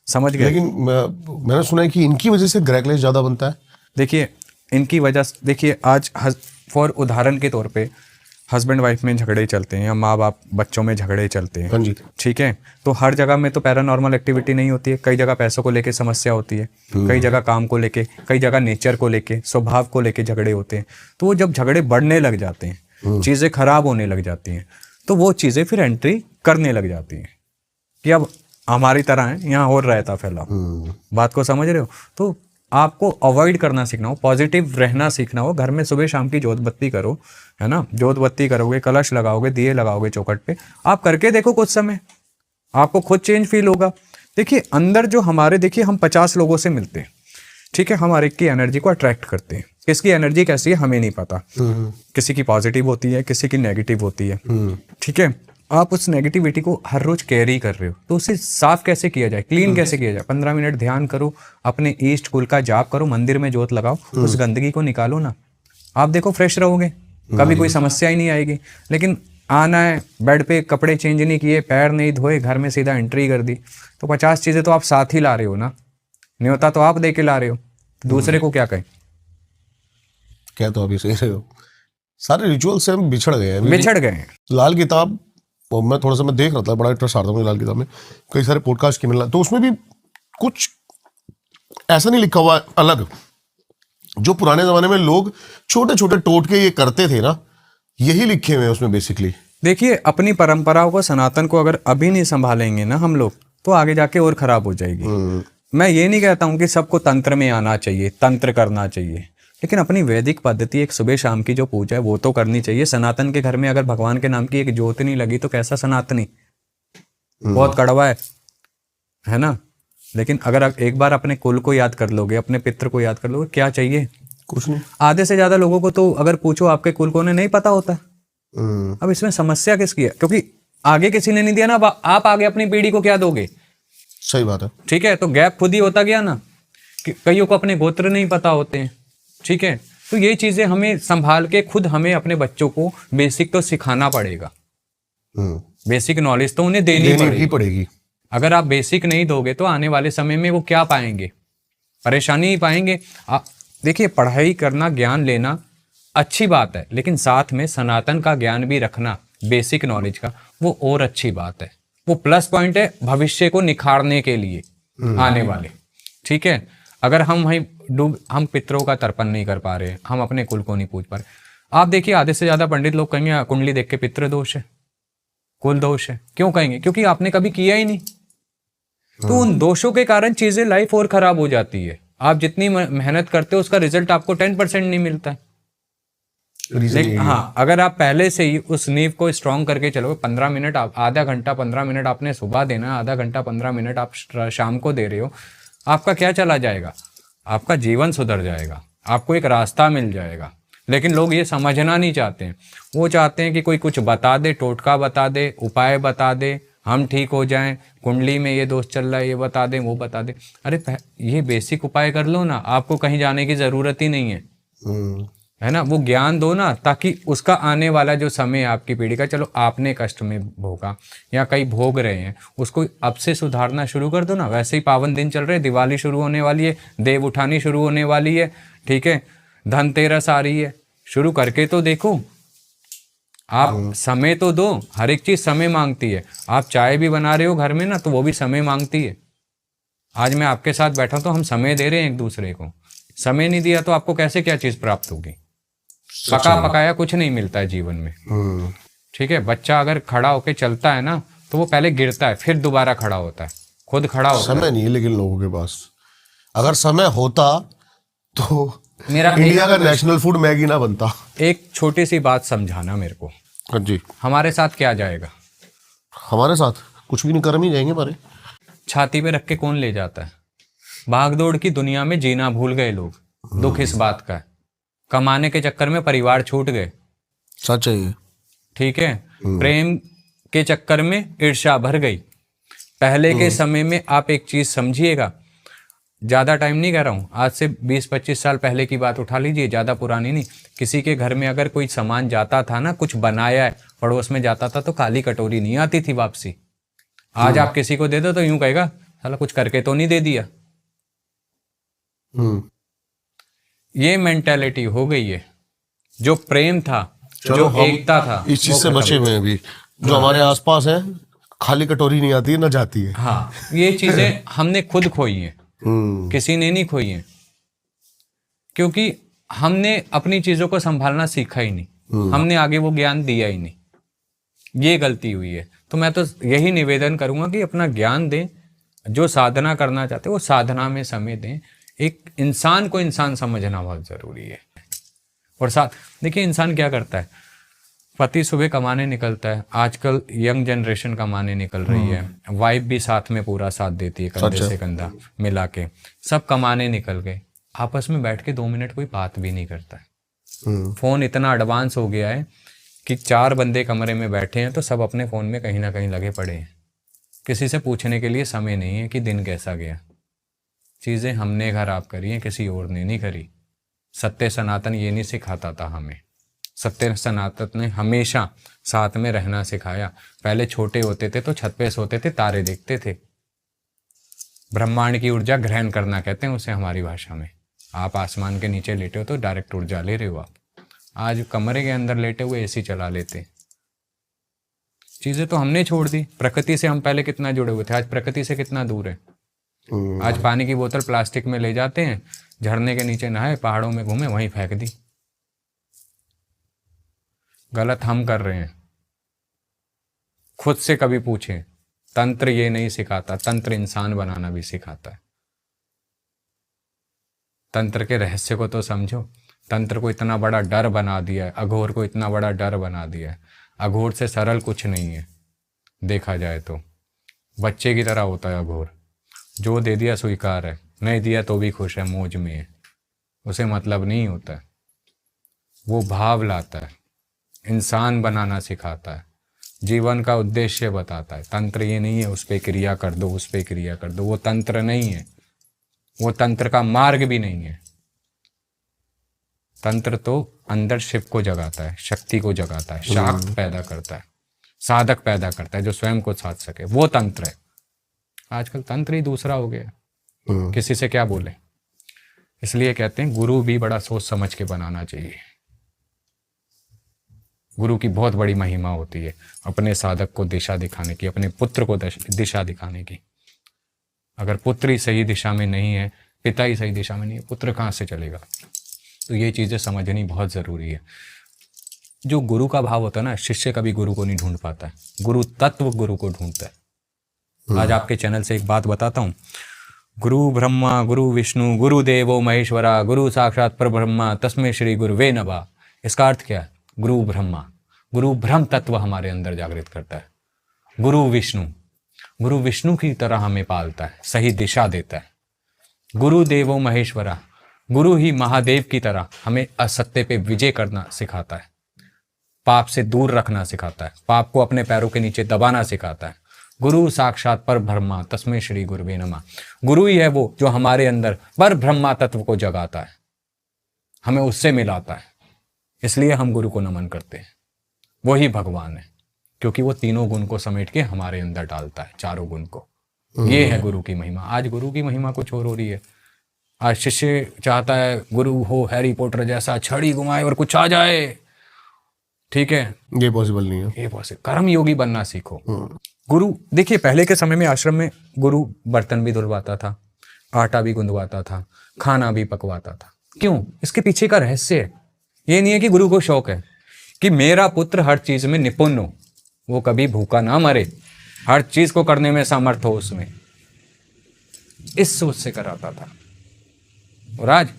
समझ गए? लेकिन मैंने सुना है कि इनकी वजह से ग्रह क्लेश ज्यादा बनता है। देखिए, इनकी वजह, देखिए आज फॉर उदाहरण के तौर पे हस्बैंड वाइफ में झगड़े चलते हैं या माँ बाप बच्चों में झगड़े चलते हैं, हाँ जी, ठीक है। तो हर जगह में तो पैरानॉर्मल एक्टिविटी नहीं होती है। कई जगह पैसों को लेके समस्या होती है, कई जगह काम को लेके, कई जगह नेचर को लेके, स्वभाव को लेके झगड़े होते हैं। तो वो जब झगड़े बढ़ने लग जाते हैं, चीज़ें खराब होने लग जाती हैं, तो वो चीज़ें फिर एंट्री करने लग जाती हैं कि अब हमारी तरह है, यहाँ और रहता फैला। बात को समझ रहे हो? तो आपको अवॉइड करना सीखना हो, पॉजिटिव रहना सीखना हो। घर में सुबह शाम की जोत बत्ती करो, है ना। जोत बत्ती करोगे, कलश लगाओगे, दिए लगाओगे चौखट पे, आप करके देखो कुछ समय, आपको खुद चेंज फील होगा। देखिए अंदर जो हमारे, देखिए हम 50 लोगों से मिलते हैं, ठीक है, हम हर एक की एनर्जी को अट्रैक्ट करते हैं। किसकी एनर्जी कैसी है हमें नहीं पता, किसी की पॉजिटिव होती है, किसी की नेगेटिव होती है, ठीक है। आप उस नेगेटिविटी को हर रोज कैरी कर रहे हो, तो उसे साफ कैसे किया जाए, क्लीन कैसे किया जाए? 15 मिनट ध्यान करो, अपने ईष्ट कुल का जाप करो, मंदिर में जोत लगाओ, उस गंदगी को निकालो ना, आप देखो फ्रेश रहोगे, कभी कोई समस्या ही नहीं आएगी। लेकिन आना है, बेड पे कपड़े चेंज नहीं किए, पैर नहीं धोए, घर में सीधा एंट्री कर दी, तो 50 चीजें तो आप साथ ही ला रहे हो ना, न्योता तो आप दे के ला रहे हो, दूसरे को क्या कहें? क्या तो अभी सही हो, सारे रिचुअल से हम बिछड़ गए हैं। लाल किताब मैं थोड़ा सा मैं देख रहा था, बड़ा इंटरेस्ट आ रहा था मुझे लाल किताब में, कई सारे पॉडकास्ट की मिलना, तो उसमें भी कुछ ऐसा नहीं लिखा हुआ अलग, जो पुराने जमाने में लोग छोटे छोटे टोटके ये करते थे ना, यही लिखे हुए हैं उसमें बेसिकली। देखिए अपनी परंपराओं को, सनातन को अगर अभी नहीं संभालेंगे ना हम लोग, तो आगे जाके और खराब हो जाएगी। मैं ये नहीं कहता हूँ कि सबको तंत्र में आना चाहिए, तंत्र करना चाहिए, लेकिन अपनी वैदिक पद्धति, एक सुबह शाम की जो पूजा है वो तो करनी चाहिए। सनातन के घर में अगर भगवान के नाम की एक ज्योत नहीं लगी तो कैसा सनातनी, बहुत कड़वा है ना। लेकिन अगर आप एक बार अपने कुल को याद कर लोगे, अपने पितृ को याद कर लोगे, क्या चाहिए? कुछ नहीं। आधे से ज्यादा लोगों को तो अगर पूछो आपके कुल को नहीं पता होता। अब इसमें समस्या किसकी है? क्योंकि आगे किसी ने नहीं दिया ना, आप आगे अपनी पीढ़ी को क्या दोगे? सही बात है। ठीक है, तो गैप खुद ही होता गया ना, कि कईयों को अपने गोत्र नहीं पता होते हैं, ठीक है। तो ये चीजें हमें संभाल के खुद हमें अपने बच्चों को बेसिक तो सिखाना पड़ेगा, बेसिक नॉलेज तो उन्हें देनी पड़ेगी। अगर आप बेसिक नहीं दोगे तो आने वाले समय में वो क्या पाएंगे? परेशानी ही पाएंगे। देखिए पढ़ाई करना, ज्ञान लेना अच्छी बात है, लेकिन साथ में सनातन का ज्ञान भी रखना, बेसिक नॉलेज का, वो और अच्छी बात है। वो प्लस पॉइंट है भविष्य को निखारने के लिए आने वाले। ठीक है, अगर हम वहीं हम पितरों का तर्पण नहीं कर पा रहे, हम अपने कुल को नहीं पूछ पा रहे। आप देखिए आधे से ज्यादा पंडित लोग कहेंगे कुंडली देख के पितृ दोष है, कुल दोष है। क्यों कहेंगे? क्योंकि आपने कभी किया ही नहीं। तो उन दोषों के कारण चीजें लाइफ और खराब हो जाती है। आप जितनी मेहनत करते हो उसका रिजल्ट आपको 10% नहीं मिलता है। लेकिन हाँ, अगर आप पहले से ही उस नींव को स्ट्रॉन्ग करके चलोगे, 15 मिनट आधा घंटा 15 मिनट आपने सुबह देना, आधा घंटा 15 मिनट आप शाम को दे रहे हो, आपका क्या चला जाएगा? आपका जीवन सुधर जाएगा, आपको एक रास्ता मिल जाएगा। लेकिन लोग ये समझना नहीं चाहते हैं। वो चाहते हैं कि कोई कुछ बता दे, टोटका बता दे, उपाय बता दे, हम ठीक हो जाएं, कुंडली में ये दोष चल रहा है, ये बता दें, वो बता दें। अरे ये बेसिक उपाय कर लो ना, आपको कहीं जाने की जरूरत ही नहीं है ना। वो ज्ञान दो ना, ताकि उसका आने वाला जो समय है आपकी पीढ़ी का, चलो आपने कष्ट में भोगा या कई भोग रहे हैं, उसको अब से सुधारना शुरू कर दो ना। वैसे ही पावन दिन चल रहे हैं, दिवाली शुरू होने वाली है, देव उठानी शुरू होने वाली है, ठीक है, धनतेरस आ रही है, शुरू करके तो देखो। आप समय तो दो, हर एक चीज समय मांगती है। आप चाय भी बना रहे हो घर में ना, तो वो भी समय मांगती है। आज मैं आपके साथ बैठा तो हम समय दे रहे हैं एक दूसरे को। समय नहीं दिया तो आपको कैसे क्या चीज प्राप्त होगी? पका पकाया कुछ नहीं मिलता है जीवन में। ठीक है, बच्चा अगर खड़ा होके चलता है ना, तो वो पहले गिरता है, फिर दोबारा खड़ा होता है, खुद खड़ा होता है। समय नहीं है लेकिन लोगों के पास। अगर समय होता तो मेरा इंडिया का नेशनल फूड मैगी ना बनता। एक छोटी सी बात समझाना मेरे को। हाँ जी। हमारे साथ क्या जाएगा? हमारे साथ कुछ भी नहीं, कर्म ही जाएंगे हमारे। छाती पे रख के कौन ले जाता है? भागदौड़ की दुनिया में जीना भूल गए लोग। दुख इस बात का है, कमाने के चक्कर में परिवार छूट गए। सच है ये। ठीक है, प्रेम के चक्कर में ईर्ष्या भर गई। पहले के समय में आप एक चीज समझिएगा, ज्यादा टाइम नहीं कह रहा हूं, आज से 20-25 साल पहले की बात उठा लीजिए, ज्यादा पुरानी नहीं। किसी के घर में अगर कोई सामान जाता था ना, कुछ बनाया है, पड़ोस में जाता था, तो काली कटोरी नहीं आती थी वापसी। आज आप किसी को दे दो तो यूं कहेगा, साला कुछ करके तो नहीं दे दिया। ये मेंटालिटी हो गई है। जो प्रेम था, जो एकता था, इस चीज से बचे हुए हैं अभी। जो हमारे आसपास है, खाली कटोरी नहीं आती है ना जाती है। हाँ, ये चीजें हमने खुद खोई हैं, किसी ने नहीं खोई हैं। क्योंकि हमने अपनी चीजों को संभालना सीखा ही नहीं, हमने आगे वो ज्ञान दिया ही नहीं। ये गलती हुई है। तो मैं तो यही निवेदन करूंगा कि अपना ज्ञान दें। जो साधना करना चाहते हैं वो साधना में समय दें। एक इंसान को इंसान समझना बहुत जरूरी है। और साथ देखिए, इंसान क्या करता है, पति सुबह कमाने निकलता है, आजकल यंग जनरेशन कमाने निकल रही है, वाइफ भी साथ में पूरा साथ देती है, कंधे से कंधा मिला के, सब कमाने निकल गए, आपस में बैठ के 2 मिनट कोई बात भी नहीं करता है। फोन इतना एडवांस हो गया है कि 4 बंदे कमरे में बैठे हैं तो सब अपने फोन में कहीं ना कहीं लगे पड़े हैं। किसी से पूछने के लिए समय नहीं है कि दिन कैसा गया। चीजें हमने खराब करी हैं, किसी और ने नहीं करी। सत्य सनातन ये नहीं सिखाता था हमें। सत्य सनातन ने हमेशा साथ में रहना सिखाया। पहले छोटे होते थे तो छत पे सोते थे, तारे देखते थे। ब्रह्मांड की ऊर्जा ग्रहण करना कहते हैं उसे हमारी भाषा में। आप आसमान के नीचे लेटे हो तो डायरेक्ट ऊर्जा ले रहे हो आप। आज कमरे के अंदर लेटे हुए एसी चला लेते। चीजें तो हमने छोड़ दी। प्रकृति से हम पहले कितना जुड़े हुए थे, आज प्रकृति से कितना दूर है। आज पानी की बोतल प्लास्टिक में ले जाते हैं, झरने के नीचे नहाए, पहाड़ों में घूमे, वहीं फेंक दी। गलत हम कर रहे हैं। खुद से कभी पूछें, तंत्र ये नहीं सिखाता, तंत्र इंसान बनाना भी सिखाता है। तंत्र के रहस्य को तो समझो। तंत्र को इतना बड़ा डर बना दिया है, अघोर को इतना बड़ा डर बना दिया है। अघोर से सरल कुछ नहीं है, देखा जाए तो बच्चे की तरह होता है अघोर। जो दे दिया स्वीकार है, नहीं दिया तो भी खुश है, मौज में है, उसे मतलब नहीं होता है। वो भाव लाता है, इंसान बनाना सिखाता है, जीवन का उद्देश्य बताता है। तंत्र ये नहीं है उस पर क्रिया कर दो, उस पर क्रिया कर दो, वो तंत्र नहीं है, वो तंत्र का मार्ग भी नहीं है। तंत्र तो अंदर शिव को जगाता है, शक्ति को जगाता है, शाक्त पैदा करता है, साधक पैदा करता है जो स्वयं को साध सके, वो तंत्र है। आजकल तंत्र ही दूसरा हो गया, किसी से क्या बोले। इसलिए कहते हैं गुरु भी बड़ा सोच समझ के बनाना चाहिए। गुरु की बहुत बड़ी महिमा होती है अपने साधक को दिशा दिखाने की, अपने पुत्र को दिशा दिखाने की। अगर पुत्र ही सही दिशा में नहीं है, पिता ही सही दिशा में नहीं है, पुत्र कहाँ से चलेगा? तो ये चीज़ें समझनी बहुत ज़रूरी है। जो गुरु का भाव होता है ना, शिष्य कभी गुरु को नहीं ढूंढ पाता है, गुरु तत्व गुरु को ढूंढता है। आज आपके चैनल से एक बात बताता हूँ, गुरु ब्रह्मा गुरु विष्णु गुरु देवो महेश्वरा गुरु साक्षात परब्रह्मा तस्मै श्री गुरुवे नमः। इसका अर्थ क्या है? गुरु ब्रह्मा, गुरु ब्रह्म तत्व हमारे अंदर जागृत करता है। गुरु विष्णु की तरह हमें पालता है, सही दिशा देता है। गुरु देवो महेश्वरा, गुरु ही महादेव की तरह हमें असत्य पे विजय करना सिखाता है, पाप से दूर रखना सिखाता है, पाप को अपने पैरों के नीचे दबाना सिखाता है। गुरु साक्षात पर ब्रह्मा तस्मै श्री गुरुवे नमः। गुरु ही है वो जो हमारे अंदर पर ब्रह्मा तत्व को जगाता है, हमें उससे मिलाता है। इसलिए हम गुरु को नमन करते हैं, वही भगवान है, क्योंकि वो तीनों गुण को समेट के हमारे अंदर डालता है, चारों गुण को। ये है गुरु की महिमा। आज गुरु की महिमा कुछ और हो रही है। आज शिष्य चाहता है गुरु हो हैरी पॉटर जैसा, छड़ी घुमाए और कुछ आ जाए, ठीक है? ये पॉसिबल नहीं है। ये पॉसिबल, कर्म योगी बनना सीखो। गुरु देखिए, पहले के समय में आश्रम में गुरु बर्तन भी धुलवाता था, आटा भी गुंदवाता था, खाना भी पकवाता था। क्यों? इसके पीछे का रहस्य है। ये नहीं है कि गुरु को शौक है कि मेरा पुत्र हर चीज में निपुण हो, वो कभी भूखा ना मरे, हर चीज को करने में समर्थ हो उसमें, इस सोच से कराता था। और आज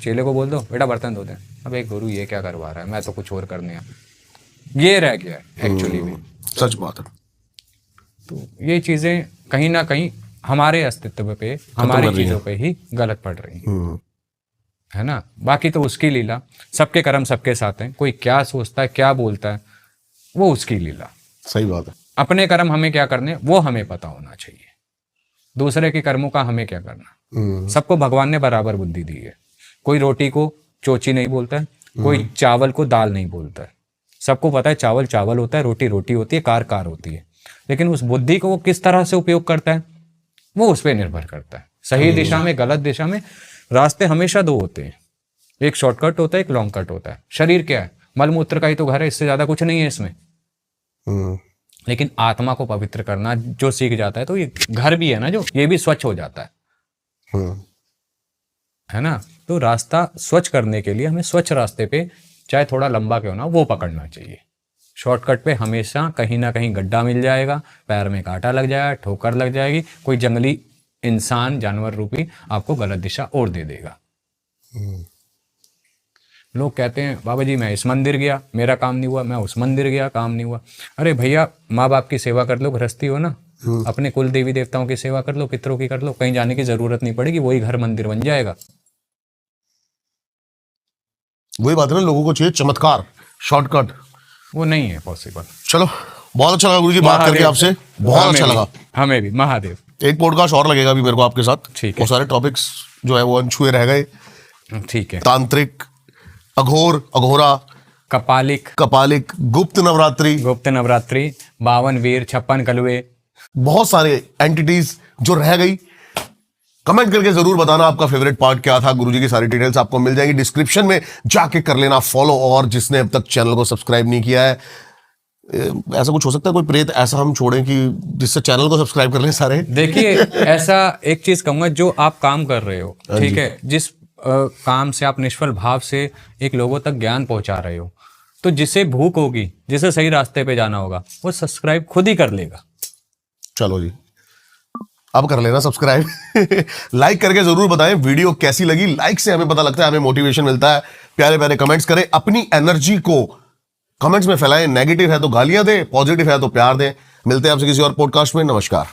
चेले को बोल दो बेटा बर्तन धो दे, अबे गुरु ये क्या करवा रहा है, मैं तो कुछ और करने हैं। ये रह गया है एक्चुअली में। सच बात है। तो ये चीजें कहीं ना कहीं हमारे अस्तित्व पे, हमारी चीजों पे ही गलत पड़ रही है ना। बाकी तो उसकी लीला, सबके कर्म सबके साथ हैं। कोई क्या सोचता है, क्या बोलता है, वो उसकी लीला। सही बात है। अपने कर्म हमें क्या करने वो हमें पता होना चाहिए, दूसरे के कर्मों का हमें क्या करना। सबको भगवान ने बराबर बुद्धि दी है। कोई रोटी को चोची नहीं बोलता है, कोई चावल को दाल नहीं बोलता है। सबको पता है चावल चावल होता है, रोटी रोटी होती है, कार कार होती है। लेकिन उस बुद्धि को वो किस तरह से उपयोग करता है, वो उस पर निर्भर करता है। सही दिशा में, गलत दिशा में रास्ते हमेशा दो होते हैं, एक शॉर्टकट होता है, एक लॉन्ग कट होता है। शरीर क्या है? मलमूत्र का ही तो घर है, इससे ज्यादा कुछ नहीं है इसमें। लेकिन आत्मा को पवित्र करना जो सीख जाता है, तो ये घर भी है ना, जो ये भी स्वच्छ हो जाता है ना। तो रास्ता स्वच्छ करने के लिए हमें स्वच्छ रास्ते पे, चाहे थोड़ा लंबा क्यों ना, वो पकड़ना चाहिए। शॉर्टकट पे हमेशा कहीं ना कहीं गड्ढा मिल जाएगा, पैर में कांटा लग जाएगा, ठोकर लग जाएगी, कोई जंगली इंसान जानवर रूपी आपको गलत दिशा और दे देगा। लोग कहते हैं बाबा जी मैं इस मंदिर गया, मेरा काम नहीं हुआ, मैं उस मंदिर गया, काम नहीं हुआ। अरे भैया, माँ बाप की सेवा कर लो, गृहस्थी हो ना, अपने कुल देवी देवताओं की सेवा कर लो, पितरों की कर लो, कहीं जाने की जरूरत नहीं पड़ेगी, वही घर मंदिर बन जाएगा। वही बात है ना, लोगों को चाहिए चमत्कार, शॉर्टकट, वो नहीं है पॉसिबल। चलो, बहुत अच्छा लगा गुरुजी बात करके आपसे, बहुत अच्छा लगा। हमें भी महादेव। एक पॉडकास्ट और लगेगा अभी मेरे को आपके साथ। ठीक है। बहुत सारे टॉपिक्स जो है वो अनछुए रह गए। ठीक है। तांत्रिक, अघोर, अघोरा, कपालिक, गुप्त नवरात्रि, 52 वीर, 56 कलवे, बहुत सारे एंटिटीज जो रह गई। कमेंट करके जरूर बताना आपका फेवरेट पार्ट क्या था। गुरुजी की सारी डिटेल्स आपको मिल जाएंगी डिस्क्रिप्शन में, जाके कर लेना फॉलो। और जिसने अब तक चैनल को सब्सक्राइब नहीं किया है, ऐसा कुछ हो सकता है कोई प्रेत ऐसा हम छोड़ें कि जिससे चैनल को सब्सक्राइब कर लें सारे। देखिए ऐसा एक चीज कहूंगा, जो आप काम कर रहे हो, ठीक है, जिस काम से आप निष्फल भाव से एक लोगों तक ज्ञान पहुंचा रहे हो, तो जिसे भूख होगी, जिसे सही रास्ते पे जाना होगा, वो सब्सक्राइब खुद ही कर लेगा। चलो जी, अब कर लेना सब्सक्राइब। लाइक करके जरूर बताएं वीडियो कैसी लगी। लाइक से हमें पता लगता है, हमें मोटिवेशन मिलता है। प्यारे प्यारे कमेंट्स करें, अपनी एनर्जी को कमेंट्स में फैलाएं। नेगेटिव है तो गालियां दें, पॉजिटिव है तो प्यार दें। मिलते हैं आपसे किसी और पॉडकास्ट में। नमस्कार।